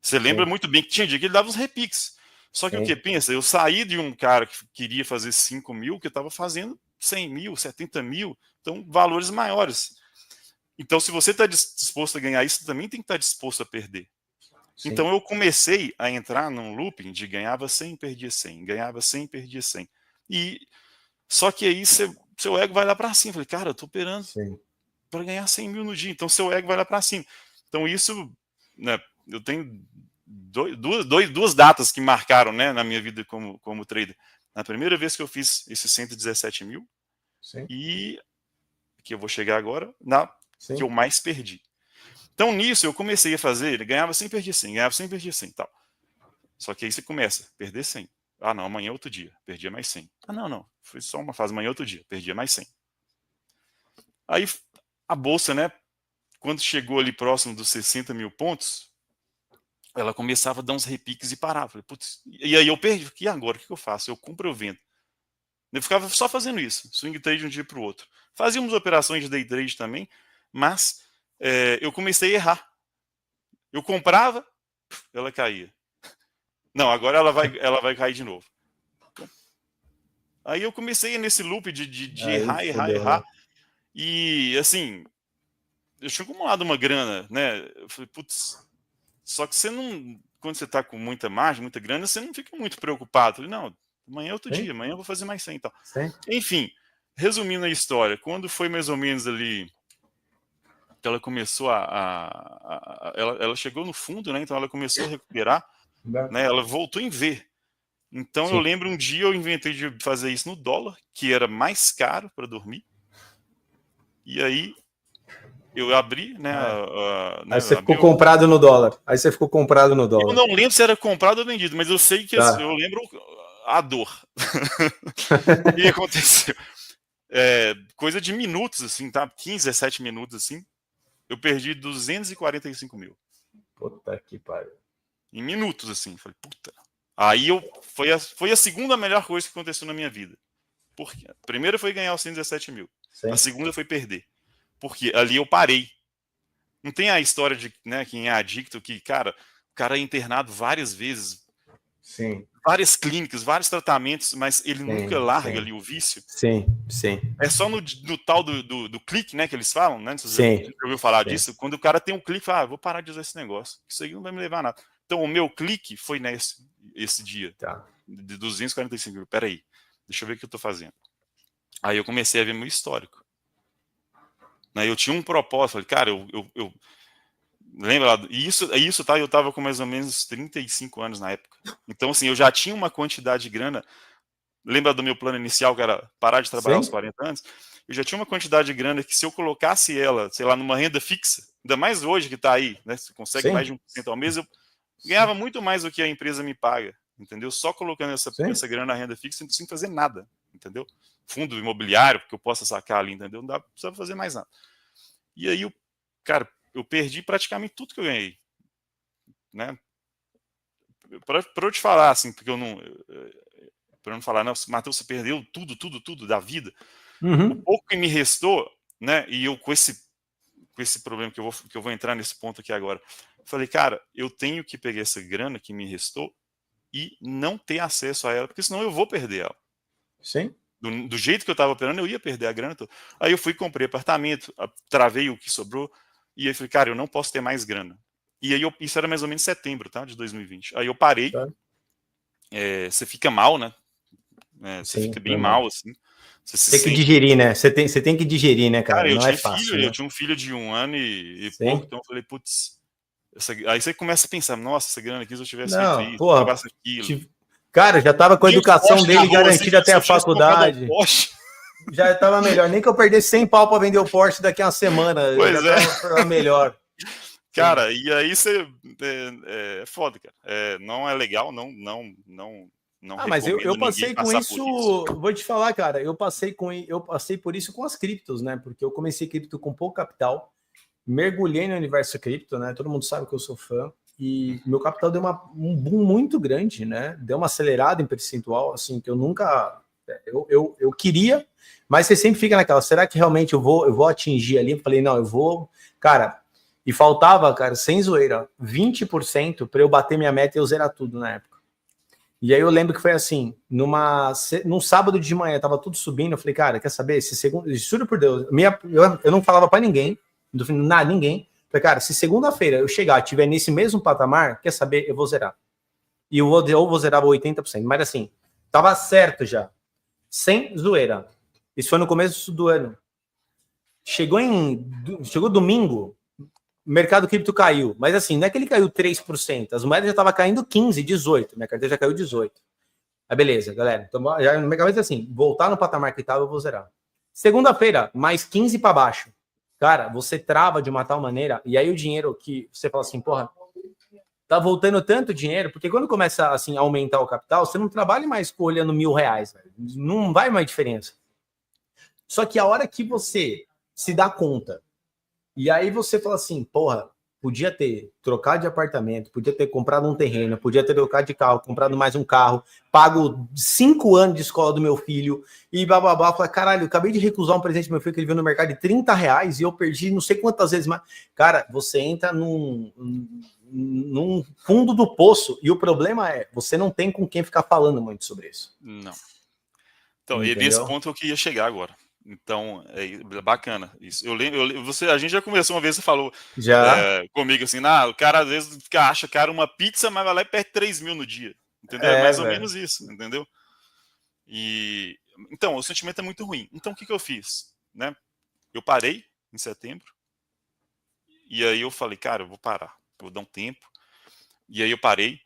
Você lembra muito bem que tinha dia que ele dava uns repiques. Só que o que? Pensa, eu saí de um cara que queria fazer 5 mil, que eu estava fazendo 100 mil, 70 mil, então valores maiores. Então, se você está disposto a ganhar isso, você também tem que estar disposto a perder. Sim. Então, eu comecei a entrar num looping de ganhava 100, perdia 100, ganhava 100, perdia 100. Só que aí seu ego vai lá para cima. Eu falei, cara, eu estou operando para ganhar 100 mil no dia, então seu ego vai lá para cima. Então, isso, né, eu tenho duas datas que marcaram, né, na minha vida como trader. Na primeira vez que eu fiz esses 117 mil, e que eu vou chegar agora, que eu mais perdi. Então, nisso, eu comecei a fazer, ganhava 100, perdia 100, ganhava 100, perdia 100, tal. Só que aí você começa a perder 100. Não, amanhã é outro dia, perdia mais 100. Não, foi só uma fase, amanhã é outro dia, perdia mais 100. Aí, a bolsa, né, quando chegou ali próximo dos 60 mil pontos, ela começava a dar uns repiques e parava. Falei, putz, e aí eu perdi. E agora, o que eu faço? Eu compro ou eu vendo? Eu ficava só fazendo isso, swing trade de um dia para o outro. Fazíamos operações de day trade também, mas eu comecei a errar. Eu comprava, ela caía. Não, agora ela vai cair de novo. Aí eu comecei nesse loop de Aí, errar. né? E, assim, eu tinha acumulado uma grana, né? Eu falei, putz, só que você não... Quando você tá com muita margem, muita grana, você não fica muito preocupado. Eu falei, não, amanhã é outro dia, amanhã eu vou fazer mais 100 e tal. Sim. Enfim, resumindo a história, quando foi mais ou menos ali que ela começou ela chegou no fundo, né? Então ela começou a recuperar, né? Ela voltou em V. Então eu Sim. lembro um dia eu inventei de fazer isso no dólar, que era mais caro para dormir. E aí eu abri, né? Aí você ficou comprado no dólar. Eu não lembro se era comprado ou vendido, mas eu sei que Tá. eu lembro a dor. O que aconteceu? Coisa de minutos, assim, tá? 15, 17 minutos, assim. Eu perdi 245 mil. Puta que pariu. Em minutos, assim. Falei, puta. Aí foi a segunda melhor coisa que aconteceu na minha vida. Porque a primeira foi ganhar os 117 mil. Sim. A segunda foi perder. Porque ali eu parei. Não tem a história de, né, quem é adicto, que, cara, o cara é internado várias vezes. Sim. Várias clínicas, vários tratamentos, mas ele nunca larga ali o vício. Sim. É só no tal do clique, né, que eles falam, né? Sim. Você ouviu falar disso? Quando o cara tem um clique, fala, vou parar de usar esse negócio. Isso aí não vai me levar a nada. Então, o meu clique foi esse dia. Tá. De 245 mil. Peraí, deixa eu ver o que eu tô fazendo. Aí eu comecei a ver meu histórico. Eu tinha um propósito, falei, cara, eu lembra lá, isso, tá? Eu tava com mais ou menos 35 anos na época. Então, assim, eu já tinha uma quantidade de grana. Lembra do meu plano inicial, que era parar de trabalhar aos 40 anos? Eu já tinha uma quantidade de grana que, se eu colocasse ela, sei lá, numa renda fixa, ainda mais hoje que tá aí, né? Você consegue mais de 1% ao mês, eu ganhava muito mais do que a empresa me paga, entendeu? Só colocando essa grana na renda fixa, sem fazer nada, entendeu? Fundo imobiliário, porque eu possa sacar ali, entendeu? Não precisava fazer mais nada. E aí, cara, eu perdi praticamente tudo que eu ganhei, né? Para eu te falar, assim, porque eu não... Para não falar, não, Matheus, você perdeu tudo da vida. O pouco que me restou, né? E eu com esse problema que eu vou entrar nesse ponto aqui agora, falei, cara, eu tenho que pegar essa grana que me restou e não ter acesso a ela, porque senão eu vou perder ela. Sim. Do jeito que eu estava operando, eu ia perder a grana toda. Aí eu fui, comprei apartamento, travei o que sobrou, e aí falei, cara, eu não posso ter mais grana. E aí isso era mais ou menos setembro, tá? De 2020. Aí eu parei. Tá. Você fica mal, né? Você fica bem mal, assim. Você tem que digerir, né? Você tem que digerir, né, cara? Cara, não é fácil. Eu tinha um filho de 1 ano e pouco, então eu falei, putz. Aí você começa a pensar, nossa, essa grana aqui, se eu tivesse feito isso, porra, trabalhasse aquilo. Cara, já tava com a educação dele garantida até a faculdade. Já tava melhor. Nem que eu perdesse 100 pau pra vender o Porsche daqui a uma semana. Pois já tava melhor. Cara, e aí você... É foda, cara. Não é legal, não mas eu passei com isso, vou te falar, cara, eu passei por isso com as criptos, né? Porque eu comecei cripto com pouco capital, mergulhei no universo cripto, né? Todo mundo sabe que eu sou fã, e meu capital deu um boom muito grande, né? Deu uma acelerada em percentual, assim, que eu nunca... Eu queria, mas você sempre fica naquela, será que realmente eu vou atingir ali? Eu falei, não, eu vou... Cara, e faltava, cara, sem zoeira, 20% para eu bater minha meta e eu zerar tudo na época. E aí eu lembro que foi assim, num sábado de manhã, tava tudo subindo, eu falei, cara, quer saber, esse segundo, juro por Deus, eu não falava para ninguém, ninguém, falei, cara, se segunda-feira eu chegar, tiver nesse mesmo patamar, quer saber, eu vou zerar. E eu vou zerar 80%, mas assim, tava certo já, sem zoeira. Isso foi no começo do ano. Chegou domingo, o mercado cripto caiu, mas assim, não é que ele caiu 3%, as moedas já estavam caindo 15%, 18%, minha carteira já caiu 18%. Aí beleza, galera, então, já na minha cabeça é assim, voltar no patamar que estava, eu vou zerar. Segunda-feira, mais 15% para baixo. Cara, você trava de uma tal maneira, e aí o dinheiro que você fala assim, porra, tá voltando tanto dinheiro, porque quando começa assim, a aumentar o capital, você não trabalha mais olhando R$1.000, velho. Não vai mais diferença. Só que a hora que você se dá conta, e aí você fala assim, porra, podia ter trocado de apartamento, podia ter comprado um terreno, podia ter trocado de carro, comprado mais um carro, pago 5 anos de escola do meu filho, e bababá, fala, caralho, eu acabei de recusar um presente do meu filho que ele viu no mercado de R$30 e eu perdi não sei quantas vezes mais. Cara, você entra num fundo do poço, e o problema é, você não tem com quem ficar falando muito sobre isso. Não. Então, e nesse ponto eu queria chegar agora. Então, é bacana isso. A gente já conversou uma vez, você falou comigo assim, o cara às vezes acha cara uma pizza, mas vai lá e perde 3 mil no dia. Entendeu? É mais ou menos isso, entendeu? E então, o sentimento é muito ruim. Então, o que eu fiz? Né? Eu parei em setembro, e aí eu falei, cara, eu vou parar, eu vou dar um tempo. E aí eu parei.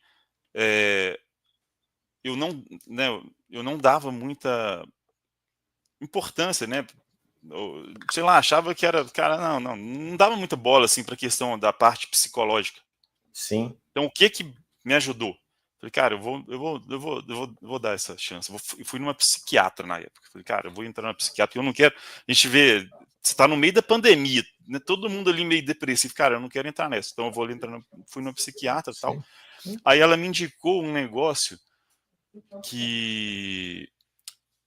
Eu não dava muita importância, né? Sei lá, achava que era, cara, não dava muita bola assim para a questão da parte psicológica. Sim. Então, o que me ajudou? Falei, cara, eu vou dar essa chance. Eu fui numa psiquiatra na época. Falei, cara, eu vou entrar na psiquiatra, eu não quero. A gente vê, você está no meio da pandemia, né? Todo mundo ali meio depressivo. Cara, eu não quero entrar nessa. Então eu vou entrar. Fui numa psiquiatra e tal. Aí ela me indicou um negócio que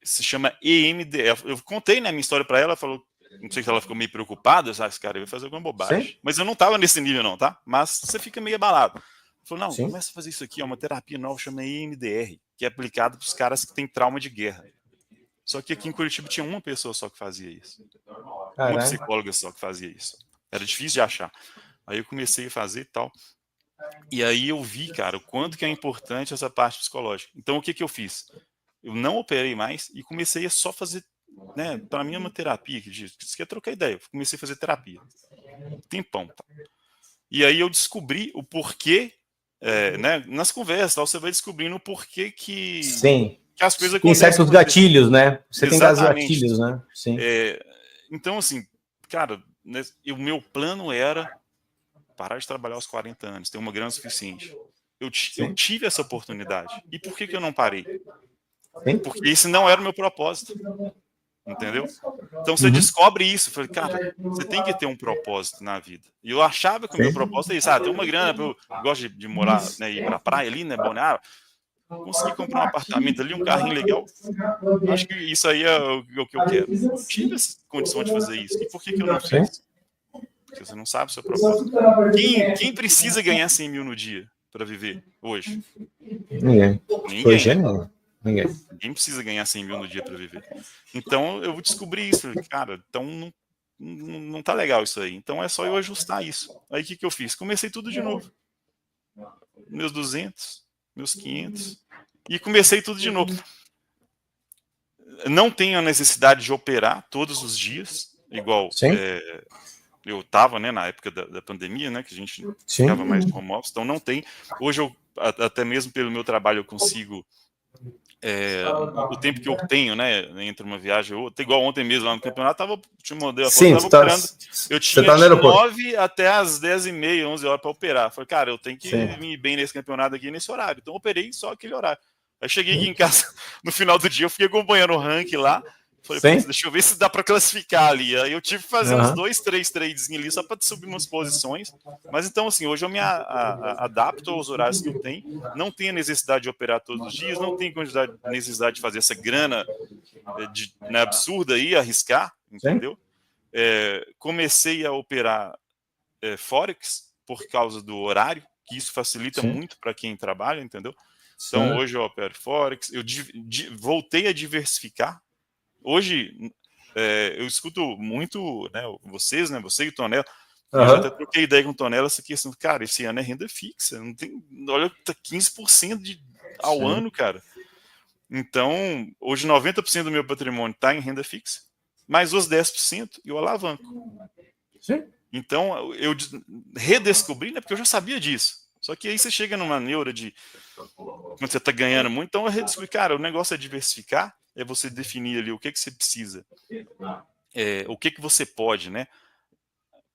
se chama EMDR. Eu contei, né, minha história para ela, falou, não sei se ela ficou meio preocupada, esse cara vai fazer alguma bobagem. Sim. Mas eu não tava nesse nível não, tá? Mas você fica meio abalado. Falou, não, começa a fazer isso aqui, é uma terapia nova, chama EMDR, que é aplicada para os caras que têm trauma de guerra. Só que aqui em Curitiba tinha uma pessoa só que fazia isso. Uma psicóloga só que fazia isso. Era difícil de achar. Aí eu comecei a fazer e tal. E aí eu vi, cara, o quanto que é importante essa parte psicológica. Então o que eu fiz? Eu não operei mais e comecei a só fazer, né? Para mim é uma terapia, que você quer trocar ideia. Eu comecei a fazer terapia. Tempão. Tá? E aí eu descobri o porquê, né? Nas conversas, tal, você vai descobrindo o porquê que as coisas acontecem. Tem certos gatilhos, né? Você Exatamente. Tem gatilhos, né? Sim. Então, assim, cara, o meu plano era parar de trabalhar aos 40 anos, ter uma grana suficiente. Eu tive essa oportunidade. E por que eu não parei? Porque esse não era o meu propósito. Entendeu? Então você descobre isso. Falei, cara, você tem que ter um propósito na vida. E eu achava que o meu propósito é isso. Ter uma grana, eu gosto de morar, né, ir pra praia ali, né, Balneário. Consegui comprar um apartamento ali, um carrinho legal. Acho que isso aí é o que eu quero. Eu tive essa condição de fazer isso. E por que eu não fiz? Porque você não sabe o seu propósito. Quem precisa ganhar 100 mil no dia para viver hoje? Ninguém. Hoje não. Ninguém precisa ganhar 100 mil no dia para viver. Então eu descobri isso. Cara, então não tá legal isso aí. Então é só eu ajustar isso. Aí o que eu fiz? Comecei tudo de novo. Meus 200, meus 500. E comecei tudo de novo. Não tenho a necessidade de operar todos os dias, igual eu estava, né, na época da pandemia, né, que a gente ficava mais no home office, então não tem. Hoje, até mesmo pelo meu trabalho, eu consigo, o tempo que eu tenho, né, entre uma viagem e outra, igual ontem mesmo lá no campeonato, te mandei a foto, eu tinha de 9 até as 10h30, 11 horas para operar. Falei, cara, eu tenho que ir bem nesse campeonato aqui, nesse horário. Então, eu operei só aquele horário. Aí cheguei aqui em casa, no final do dia, eu fiquei acompanhando o ranking lá. Falei, deixa eu ver se dá para classificar ali. Aí eu tive que fazer uns 2, 3 trades ali só para subir umas posições. Mas então, assim, hoje eu me adapto aos horários que eu tenho. Não tenho necessidade de operar todos os dias, não tenho necessidade de fazer essa grana né, absurda aí, arriscar, entendeu? Comecei a operar Forex por causa do horário, que isso facilita muito para quem trabalha, entendeu? Então, hoje eu opero Forex, eu voltei a diversificar. Hoje, eu escuto muito, né, vocês, né, você e o Tonela, eu já até troquei ideia com o Tonela, essa questão, cara, esse ano é renda fixa, não tem, olha, tá 15% ao ano, cara. Então, hoje 90% do meu patrimônio está em renda fixa, mais os 10% eu alavanco. Então, eu redescobri, né, porque eu já sabia disso. Só que aí você chega numa neura de quando você está ganhando muito, então eu redescobri, cara, o negócio é diversificar, é você definir ali o que você precisa, o que você pode, né,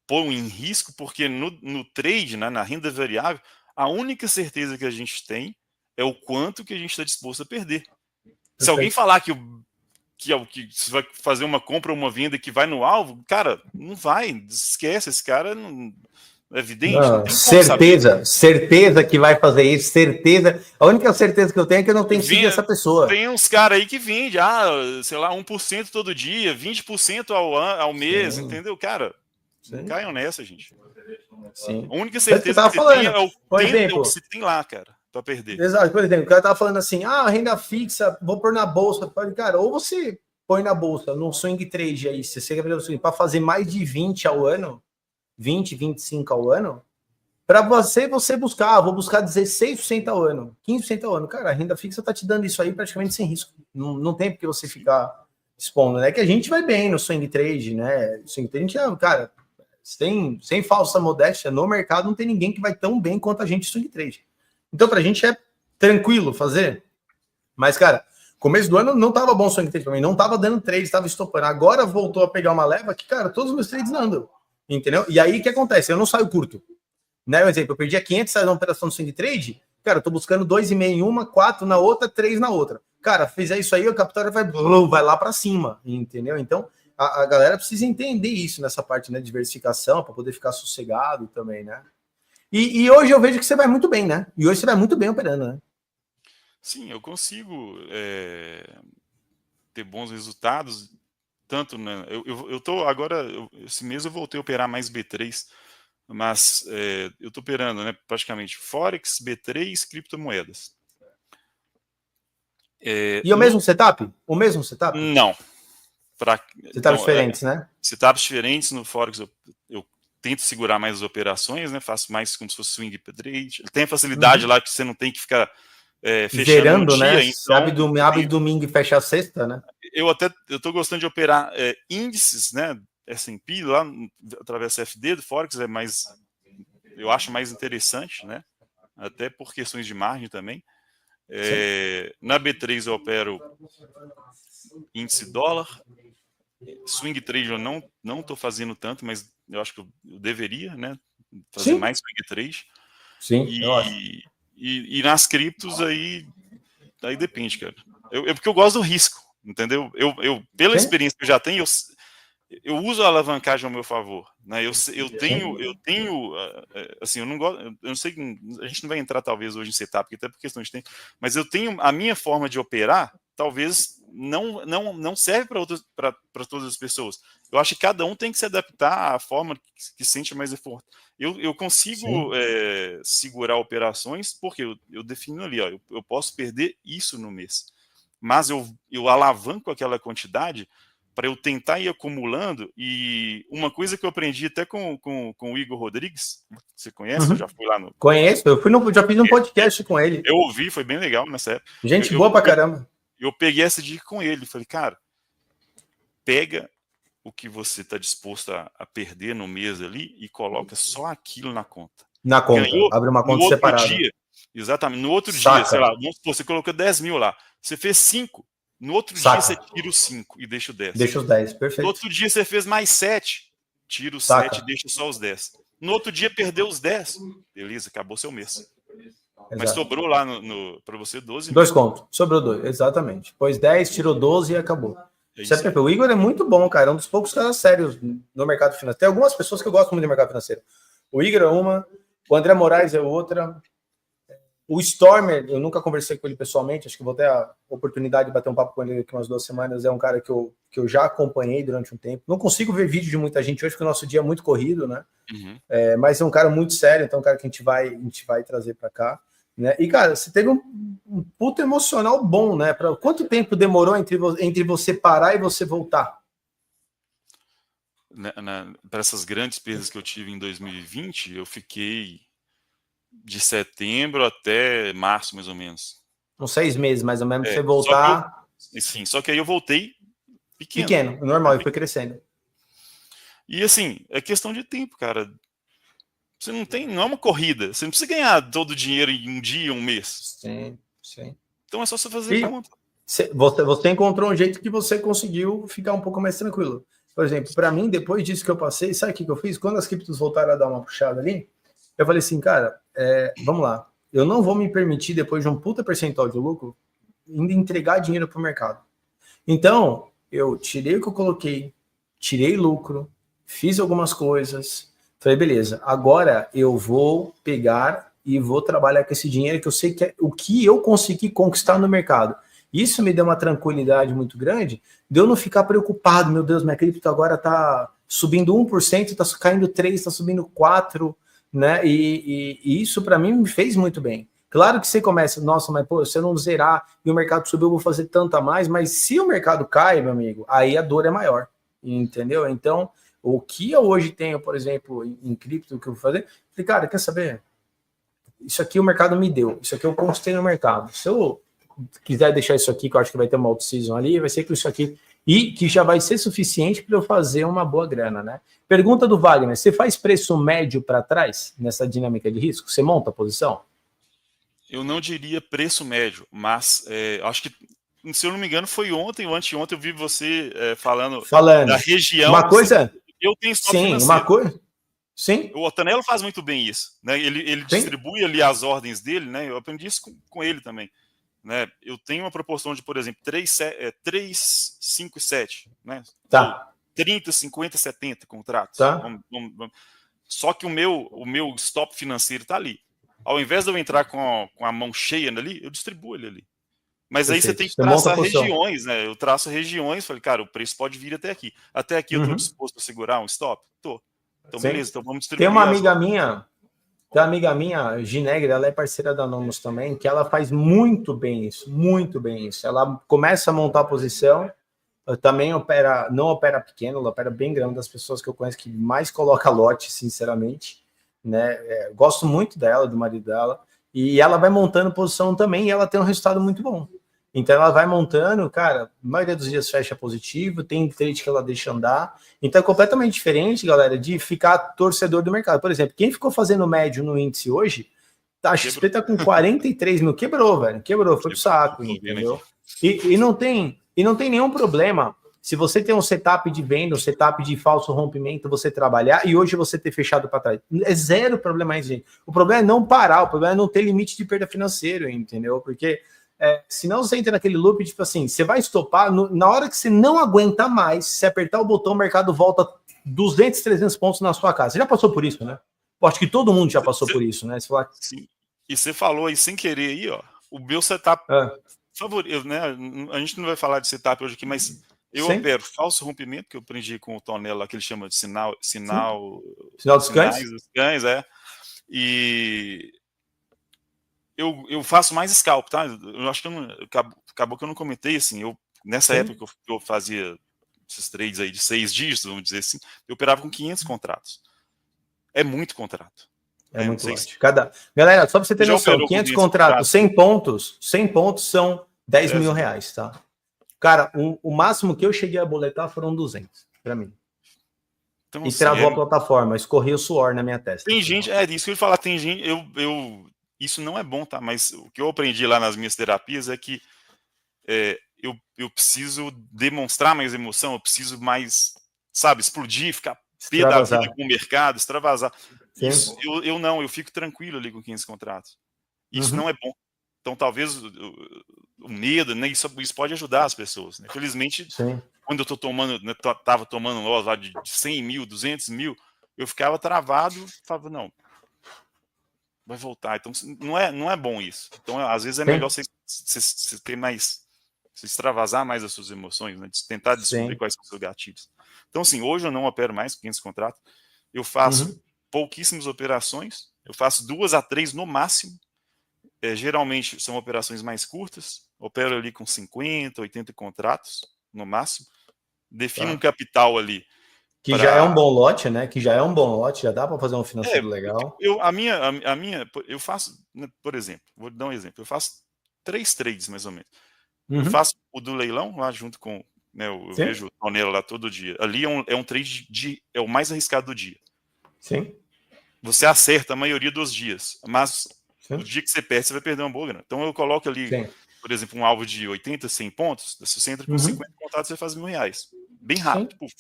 pôr em risco, porque no trade, né, na renda variável, a única certeza que a gente tem é o quanto que a gente está disposto a perder. Se alguém falar que você vai fazer uma compra ou uma venda que vai no alvo, cara, não vai, esquece, esse cara não... É evidente, não tem certeza que vai fazer isso, certeza. A única certeza que eu tenho é que eu não tenho que seguir essa pessoa. Tem uns caras aí que vendem, sei lá, 1% todo dia, 20% ao mês, entendeu? Cara, não caiam nessa, gente. A única certeza que você tem é o tempo que você tem lá, cara. para perder. Exato, por exemplo, o cara tava falando assim, renda fixa, vou pôr na bolsa. Cara, ou você põe na bolsa, no swing trade aí, se você quer para fazer mais de 20 ao ano, 20, 25 ao ano, para você buscar, vou buscar 16% ao ano, 15% ao ano. Cara, a renda fixa tá te dando isso aí praticamente sem risco. Não tem porque você ficar expondo, né? Que a gente vai bem no swing trade, né? Swing trade, cara, sem falsa modéstia, no mercado não tem ninguém que vai tão bem quanto a gente swing trade. Então, pra gente é tranquilo fazer. Mas, cara, começo do ano não tava bom o swing trade pra mim, não tava dando trade, tava estopando. Agora voltou a pegar uma leva que, cara, todos os meus trades andam. Entendeu? E aí, o que acontece? Eu não saio curto. Né? Um exemplo, eu perdi 500 na operação do swing trade, cara, eu tô buscando 2,5 em uma, 4 na outra, 3 na outra. Cara, fizer isso aí, o capital vai lá para cima, entendeu? Então, a galera precisa entender isso nessa parte, né, de diversificação, para poder ficar sossegado também, né? E hoje eu vejo que você vai muito bem, né? E hoje você vai muito bem operando, né? Sim, eu consigo ter bons resultados, tanto, né? Eu tô agora, esse mês eu voltei a operar mais B3, mas eu tô operando, né, praticamente Forex, B3, criptomoedas. E o mesmo setup? O mesmo setup? Não. Setups diferentes, né? Setups diferentes no Forex, eu tento segurar mais as operações, né? Faço mais como se fosse swing trade. Tem a facilidade lá que você não tem que ficar fechando gerando, um dia, né? então, abre domingo e fecha a sexta, né? Eu tô gostando de operar índices, né? S&P lá através do CFD do Forex eu acho mais interessante, né? Até por questões de margem também. Na B3 eu opero índice dólar. Swing trade eu não estou fazendo tanto, mas eu acho que eu deveria, né, fazer mais swing trade. Sim, eu acho. E nas criptos aí depende, cara. Porque eu gosto do risco, entendeu? Pela experiência que eu já tenho, eu uso a alavancagem ao meu favor, né? Eu tenho assim, eu não gosto, eu não sei, a gente não vai entrar talvez hoje em setup, até por questão de tempo, mas eu tenho a minha forma de operar, talvez não serve para todas as pessoas. Eu acho que cada um tem que se adaptar à forma que sente mais esforço. Eu consigo segurar operações porque eu defino ali, ó, eu posso perder isso no mês, mas eu alavanco aquela quantidade para eu tentar ir acumulando. E uma coisa que eu aprendi até com o Igor Rodrigues, você conhece? Eu já fui lá no... Conheço, já fiz um podcast com ele. Eu ouvi, foi bem legal nessa época. Gente boa pra caramba. Eu peguei essa dica com ele, falei, cara, pega o que você está disposto a perder no mês ali e coloca só aquilo na conta. Na conta, abre uma conta separada. Exatamente, no outro dia, sei lá, vamos supor, você colocou 10 mil lá, você fez 5, no outro dia você tira os 5 e deixa o 10. Deixa os 10, perfeito. No outro dia você fez mais 7, tira os 7 e deixa só os 10. No outro dia perdeu os 10, beleza, acabou seu mês. Exato. Mas sobrou lá para você 12. 2 contos, sobrou 2, exatamente. Pôs 10, tirou 12 e acabou. O Igor é muito bom, cara, é um dos poucos caras sérios no mercado financeiro. Tem algumas pessoas que eu gosto muito do mercado financeiro. O Igor é uma, o André Moraes é outra. O Stormer, eu nunca conversei com ele pessoalmente, acho que vou ter a oportunidade de bater um papo com ele aqui umas 2 semanas. É um cara que eu já acompanhei durante um tempo. Não consigo ver vídeo de muita gente hoje, porque o nosso dia é muito corrido, né? Uhum. Mas é um cara muito sério, então é um cara que a gente vai trazer para cá. Né? E, cara, você teve um puto emocional bom, né? Quanto tempo demorou entre você parar e você voltar? Para essas grandes perdas que eu tive em 2020, eu fiquei de setembro até março, mais ou menos. Uns 6 meses, mais ou menos, pra você voltar. Só que aí eu voltei pequeno. Pequeno, normal, e foi crescendo. E assim, é questão de tempo, cara. Você não é uma corrida. Você não precisa ganhar todo o dinheiro em um dia, um mês. Sim. Então é só você fazer conta. Você encontrou um jeito que você conseguiu ficar um pouco mais tranquilo. Por exemplo, para mim, depois disso que eu passei, sabe o que eu fiz? Quando as criptos voltaram a dar uma puxada ali, eu falei assim, cara, vamos lá. Eu não vou me permitir, depois de um puta percentual de lucro, ainda entregar dinheiro para o mercado. Então, eu tirei o que eu coloquei, tirei lucro, fiz algumas coisas. Falei, beleza, agora eu vou pegar e vou trabalhar com esse dinheiro que eu sei que é o que eu consegui conquistar no mercado. Isso me deu uma tranquilidade muito grande, de eu não ficar preocupado, meu Deus, minha cripto agora tá subindo 1%, tá caindo 3%, tá subindo 4%, né? E isso para mim me fez muito bem. Claro que você começa, nossa, mas pô, se eu não zerar e o mercado subir, eu vou fazer tanto a mais, mas se o mercado cai, meu amigo, aí a dor é maior, entendeu? Então, o que eu hoje tenho, por exemplo, em cripto, que eu vou fazer, falei, cara, quer saber? Isso aqui o mercado me deu, isso aqui eu constei no mercado. Se eu quiser deixar isso aqui, que eu acho que vai ter uma out-season ali, vai ser que isso aqui, e que já vai ser suficiente para eu fazer uma boa grana, né? Pergunta do Wagner, você faz preço médio para trás nessa dinâmica de risco? Você monta a posição? Eu não diria preço médio, mas acho que, se eu não me engano, foi ontem ou anteontem eu vi você falando da região. Uma coisa... Eu tenho stop sim, financeiro. uma coisa... Sim. O Otanello faz muito bem isso, né? Ele distribui ali as ordens dele, né? Eu aprendi isso com ele também, né? Eu tenho uma proporção de, por exemplo, 3, 5 e 7, né? Tá. 30, 50, 70 contratos. Tá. Vamos. Só que o meu stop financeiro está ali. Ao invés de eu entrar com a mão cheia ali, eu distribuo ele ali. Mas aí você tem que traçar regiões, né? Eu traço regiões, falei, cara, o preço pode vir até aqui. Até aqui eu estou disposto a segurar um stop? Tô. Então, beleza, então vamos distribuir. Tem uma amiga minha, Ginegre, ela é parceira da Nomos também, que ela faz muito bem isso, muito bem isso. Ela começa a montar a posição, também não opera pequeno, ela opera bem grande, das pessoas que eu conheço que mais coloca lote, sinceramente, né? Gosto muito dela, do marido dela, e ela vai montando posição também, e ela tem um resultado muito bom. Então ela vai montando, cara, a maioria dos dias fecha positivo, tem trade que ela deixa andar. Então é completamente diferente, galera, de ficar torcedor do mercado. Por exemplo, quem ficou fazendo médio no índice hoje, a XP tá com 43 mil, quebrou, velho, foi pro saco, entendeu? E não tem nenhum problema se você tem um setup de venda, um setup de falso rompimento, você trabalhar e hoje você ter fechado para trás. É zero problema aí, gente. O problema é não parar, o problema é não ter limite de perda financeira, entendeu? Porque senão você entra naquele loop, tipo assim, você vai estopar, na hora que você não aguenta mais, se apertar o botão, o mercado volta 200, 300 pontos na sua casa. Você já passou por isso, né? Eu acho que todo mundo já passou por isso, né? Você fala... Sim. E você falou aí, sem querer aí, ó, o meu setup favorito, né? A gente não vai falar de setup hoje aqui, mas eu opero falso rompimento, que eu aprendi com o Tonello, lá que ele chama de sinal dos cães. E eu faço mais scalp, tá? Eu acho que acabou que eu não comentei, assim, nessa época que eu fazia esses trades aí de 6 dígitos, vamos dizer assim, eu operava com 500 contratos. É muito contrato. É muito lote. Galera, só para você ter noção, 500 contratos, 100 pontos são 10 mil reais, tá? Cara, o máximo que eu cheguei a boletar foram 200, para mim. Então, e assim, travou a plataforma, escorria o suor na minha testa. Tem gente, isso que eu ia falar, tem gente, isso não é bom, tá? Mas o que eu aprendi lá nas minhas terapias é que eu preciso demonstrar mais emoção, eu preciso mais, sabe, explodir, ficar pé da vida com o mercado, extravasar. Isso, eu fico tranquilo ali com 500 contratos. Isso não é bom. Então, talvez o medo, né, isso pode ajudar as pessoas. Né? Felizmente, quando eu estava tomando loss lá de 100 mil, 200 mil, eu ficava travado, falava, não, vai voltar. Então, não é bom isso. Então, às vezes é melhor você ter mais, você extravasar mais as suas emoções, né? Tentar descobrir quais são os seus gatilhos. Então, assim, hoje eu não opero mais 500 contratos. Eu faço pouquíssimas operações. Eu faço 2 a 3 no máximo. Geralmente são operações mais curtas. Opero ali com 50, 80 contratos no máximo. Defino um capital ali. Que já é um bom lote, né? Já dá para fazer um financeiro legal. Eu faço, por exemplo, vou dar um exemplo. Eu faço 3 trades, mais ou menos. Eu faço o do leilão lá junto com, né, eu vejo o Tonello lá todo dia. Ali é um trade é o mais arriscado do dia. Sim. Você acerta a maioria dos dias, mas o dia que você perde, você vai perder uma boa grana. Então eu coloco ali, por exemplo, um alvo de 80, 100 pontos. Se você entra com 50 contatos, você faz R$1.000. Bem rápido. Puf.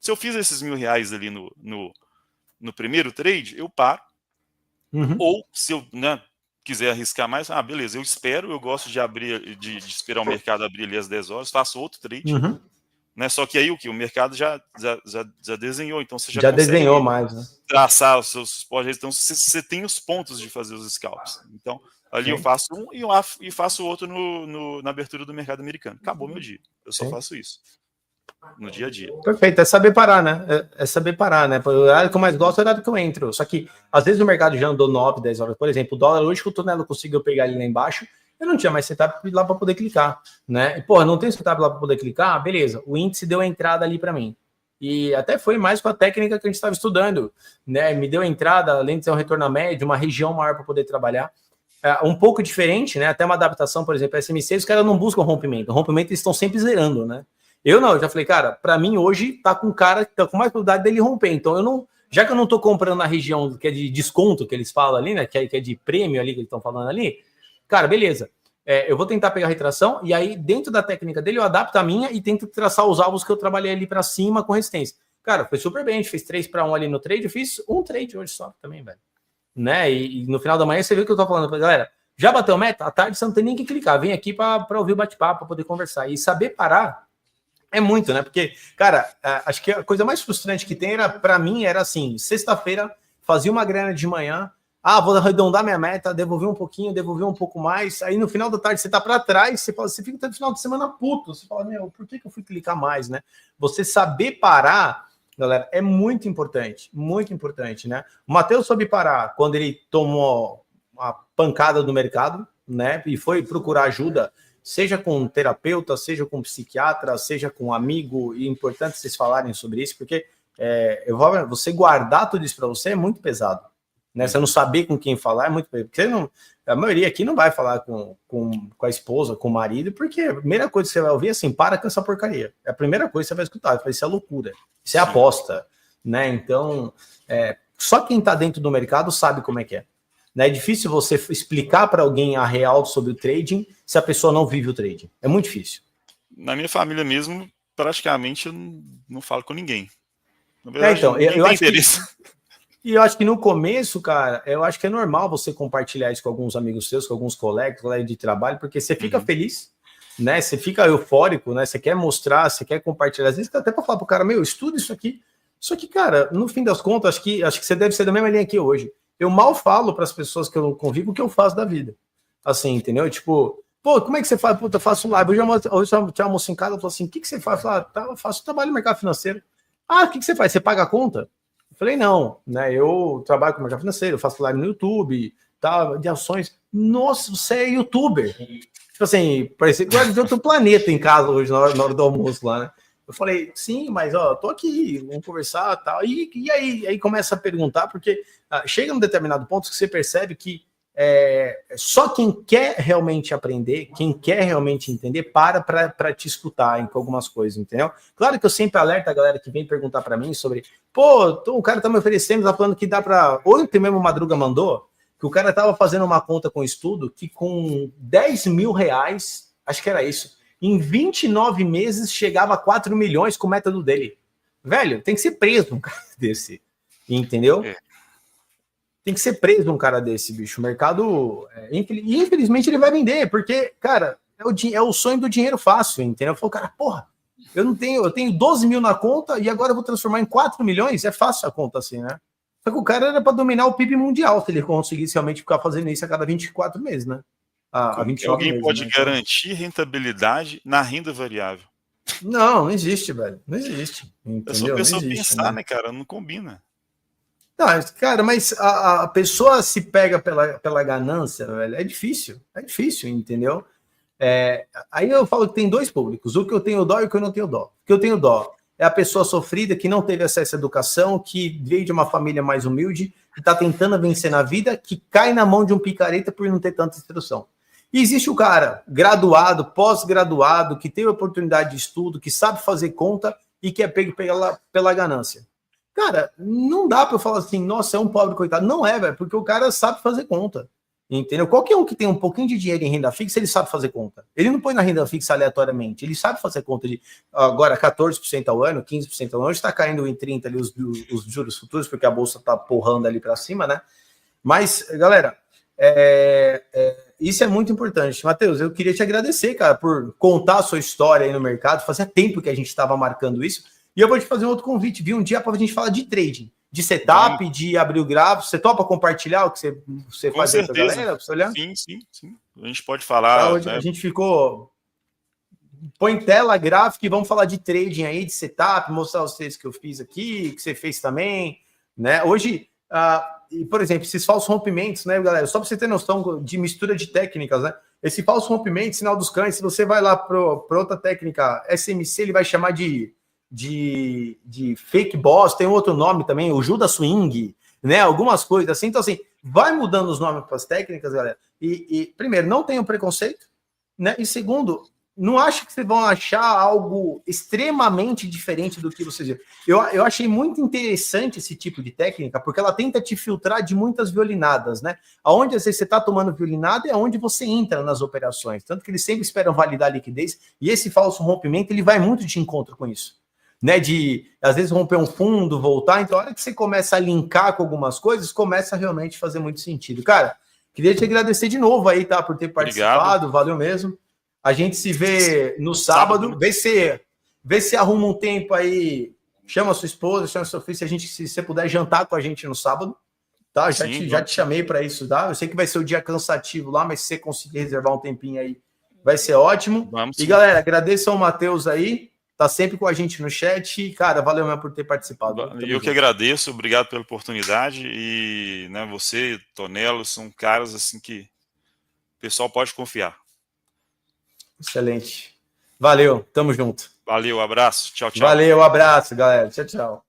Se eu fiz esses R$1.000 ali no primeiro trade, eu paro. Ou se eu quiser arriscar mais, beleza, eu espero, eu gosto de abrir, de esperar o mercado abrir ali às 10 horas, faço outro trade. Né? Só que aí o mercado já desenhou, então você já desenhou mais, né? Traçar os seus suportes, então você tem os pontos de fazer os scalps. Então, ali eu faço um e faço outro na abertura do mercado americano. Acabou meu dia. Eu só faço isso. no dia a dia. Perfeito, é saber parar, né? É saber parar, né? O horário que eu mais gosto é o horário que eu entro. Só que, às vezes, o mercado já andou 9, 10 horas. Por exemplo, o dólar hoje que o Tonelo conseguiu pegar ele lá embaixo, eu não tinha mais setup lá para poder clicar, né? E, porra, não tem setup lá para poder clicar? Beleza, o índice deu a entrada ali para mim. E até foi mais com a técnica que a gente estava estudando, né? Me deu a entrada, além de ser um retorno à média, uma região maior para poder trabalhar. Um pouco diferente, né? Até uma adaptação, por exemplo, SMC, os caras não buscam rompimento. O rompimento eles estão sempre zerando, né? Eu não, eu já falei, cara, para mim hoje tá com cara, tá com mais probabilidade dele romper. Então eu não, já que eu não tô comprando na região que é de desconto que eles falam ali, né? Que é de prêmio ali que eles estão falando ali, cara, beleza. Eu vou tentar pegar a retração e aí dentro da técnica dele eu adapto a minha e tento traçar os alvos que eu trabalhei ali para cima com resistência. Cara, foi super bem, a gente fez 3-1 ali no trade, eu fiz um trade hoje só também, velho. Né? E no final da manhã você viu o que eu tô falando, galera. Já bateu meta? À tarde você não tem nem que clicar, vem aqui para ouvir o bate-papo, para poder conversar e saber parar. É muito, né? Porque, cara, acho que a coisa mais frustrante que tem era, para mim, era assim, sexta-feira, fazia uma grana de manhã, vou arredondar minha meta, devolver um pouquinho, devolver um pouco mais, aí no final da tarde você tá para trás, você fica até no final de semana puto, você fala, meu, por que eu fui clicar mais, né? Você saber parar, galera, é muito importante, né? O Matheus soube parar quando ele tomou a pancada do mercado, né? E foi procurar ajuda, seja com um terapeuta, seja com um psiquiatra, seja com um amigo, e é importante vocês falarem sobre isso, porque você guardar tudo isso para você é muito pesado, né? Você não saber com quem falar é muito pesado, porque a maioria aqui não vai falar com a esposa, com o marido, porque a primeira coisa que você vai ouvir é assim, para com essa porcaria. É a primeira coisa que você vai escutar, isso é loucura, isso é aposta, né? Então, só quem está dentro do mercado sabe como é que é. É difícil você explicar para alguém a real sobre o trading se a pessoa não vive o trading. É muito difícil. Na minha família mesmo, praticamente eu não falo com ninguém. Na verdade, então, eu acho interesse. E eu acho que no começo, cara, eu acho que é normal você compartilhar isso com alguns amigos seus, com alguns colegas de trabalho, porque você fica feliz, né? Você fica eufórico, né? Você quer mostrar, você quer compartilhar. Às vezes dá até para falar pro cara, meu, estuda isso aqui. Só que, cara, no fim das contas, acho que você deve ser da mesma linha aqui hoje. Eu mal falo para as pessoas que eu convivo o que eu faço da vida. Assim, entendeu? Tipo, pô, como é que você faz? Puta, eu faço live. Hoje eu almoço em casa, eu falo assim, o que você faz? Eu faço trabalho no mercado financeiro. O que você faz? Você paga a conta? Eu falei, não, né? Eu trabalho com mercado financeiro, eu faço live no YouTube, de ações. Nossa, você é youtuber. Tipo assim, parecia que eu era de outro planeta em casa hoje, na hora do almoço lá, né? Eu falei, sim, mas tô aqui, vamos conversar e tal. E aí começa a perguntar, porque chega num determinado ponto que você percebe que só quem quer realmente aprender, quem quer realmente entender, para te escutar em algumas coisas, entendeu? Claro que eu sempre alerto a galera que vem perguntar para mim sobre, o cara tá me oferecendo, tá falando que dá para... Ontem mesmo o Madruga mandou, que o cara tava fazendo uma conta com estudo, que com 10 mil reais, acho que era isso, em 29 meses chegava a 4 milhões com o método dele. Velho, tem que ser preso um cara desse, entendeu? Tem que ser preso um cara desse, bicho. O mercado, infelizmente, ele vai vender, porque, cara, é o sonho do dinheiro fácil, entendeu? Eu falo, cara, porra, eu tenho 12 mil na conta e agora eu vou transformar em 4 milhões? É fácil a conta assim, né? Só que o cara era para dominar o PIB mundial, se ele conseguisse realmente ficar fazendo isso a cada 24 meses, né? Alguém meses, pode garantir rentabilidade na renda variável? Não existe, velho. Não existe. Entendeu? É só a pessoa pensar, né, cara? Não combina. Não, cara, mas a pessoa se pega pela ganância, velho, é difícil, entendeu? Aí eu falo que tem dois públicos, o que eu tenho dó e o que eu não tenho dó. O que eu tenho dó é a pessoa sofrida que não teve acesso à educação, que veio de uma família mais humilde, que está tentando vencer na vida, que cai na mão de um picareta por não ter tanta instrução. E existe o cara graduado, pós-graduado, que teve oportunidade de estudo, que sabe fazer conta e que é pego pela ganância. Cara, não dá para eu falar assim, nossa, é um pobre coitado. Não é, velho, porque o cara sabe fazer conta. Entendeu? Qualquer um que tem um pouquinho de dinheiro em renda fixa, ele sabe fazer conta. Ele não põe na renda fixa aleatoriamente. Ele sabe fazer conta de agora 14% ao ano, 15% ao ano. Hoje está caindo em 30% ali os juros futuros, porque a bolsa está porrando ali para cima, né? Mas, galera, isso é muito importante. Matheus, eu queria te agradecer, cara, por contar a sua história aí no mercado. Fazia tempo que a gente estava marcando isso. E eu vou te fazer um outro convite, viu? Um dia para a gente falar de trading, de setup, de abrir o gráfico. Você topa compartilhar o que você faz aí pra galera? Pra você olhar? Sim. A gente pode falar. Hoje, né? A gente ficou põe tela gráfica e vamos falar de trading aí, de setup, mostrar os trades que eu fiz aqui, que você fez também, né? Hoje, por exemplo, esses falsos rompimentos, né, galera? Só para você ter noção de mistura de técnicas, né? Esse falso rompimento, sinal dos cães, se você vai lá para outra técnica, SMC, ele vai chamar de fake boss, tem outro nome também, o Judas Swing, né? Algumas coisas assim. Então, assim, vai mudando os nomes para as técnicas, galera. E primeiro, não tenham preconceito, né? E segundo, não acho que vocês vão achar algo extremamente diferente do que vocês viram. Eu achei muito interessante esse tipo de técnica, porque ela tenta te filtrar de muitas violinadas, né? Aonde às vezes você está tomando violinada é onde você entra nas operações. Tanto que eles sempre esperam validar a liquidez, e esse falso rompimento, ele vai muito de encontro com isso, né? De, às vezes, romper um fundo, voltar. Então, a hora que você começa a linkar com algumas coisas, começa a realmente fazer muito sentido. Cara, queria te agradecer de novo aí, tá? Por ter participado. Obrigado. Valeu mesmo. A gente se vê no sábado. Vê se arruma um tempo aí. Chama a sua esposa, chama a sua filha, se você puder jantar com a gente no sábado. Tá? Já te chamei para isso, tá? Eu sei que vai ser o dia cansativo lá, mas se você conseguir reservar um tempinho aí, vai ser ótimo. Vamos, e, galera, agradeço ao Matheus aí. Tá sempre com a gente no chat. Cara, valeu mesmo por ter participado. Eu que agradeço, obrigado pela oportunidade. E, né, você, Tonelo, são caras assim que o pessoal pode confiar. Excelente. Valeu, tamo junto. Valeu, abraço. Tchau, tchau. Valeu, abraço, galera. Tchau, tchau.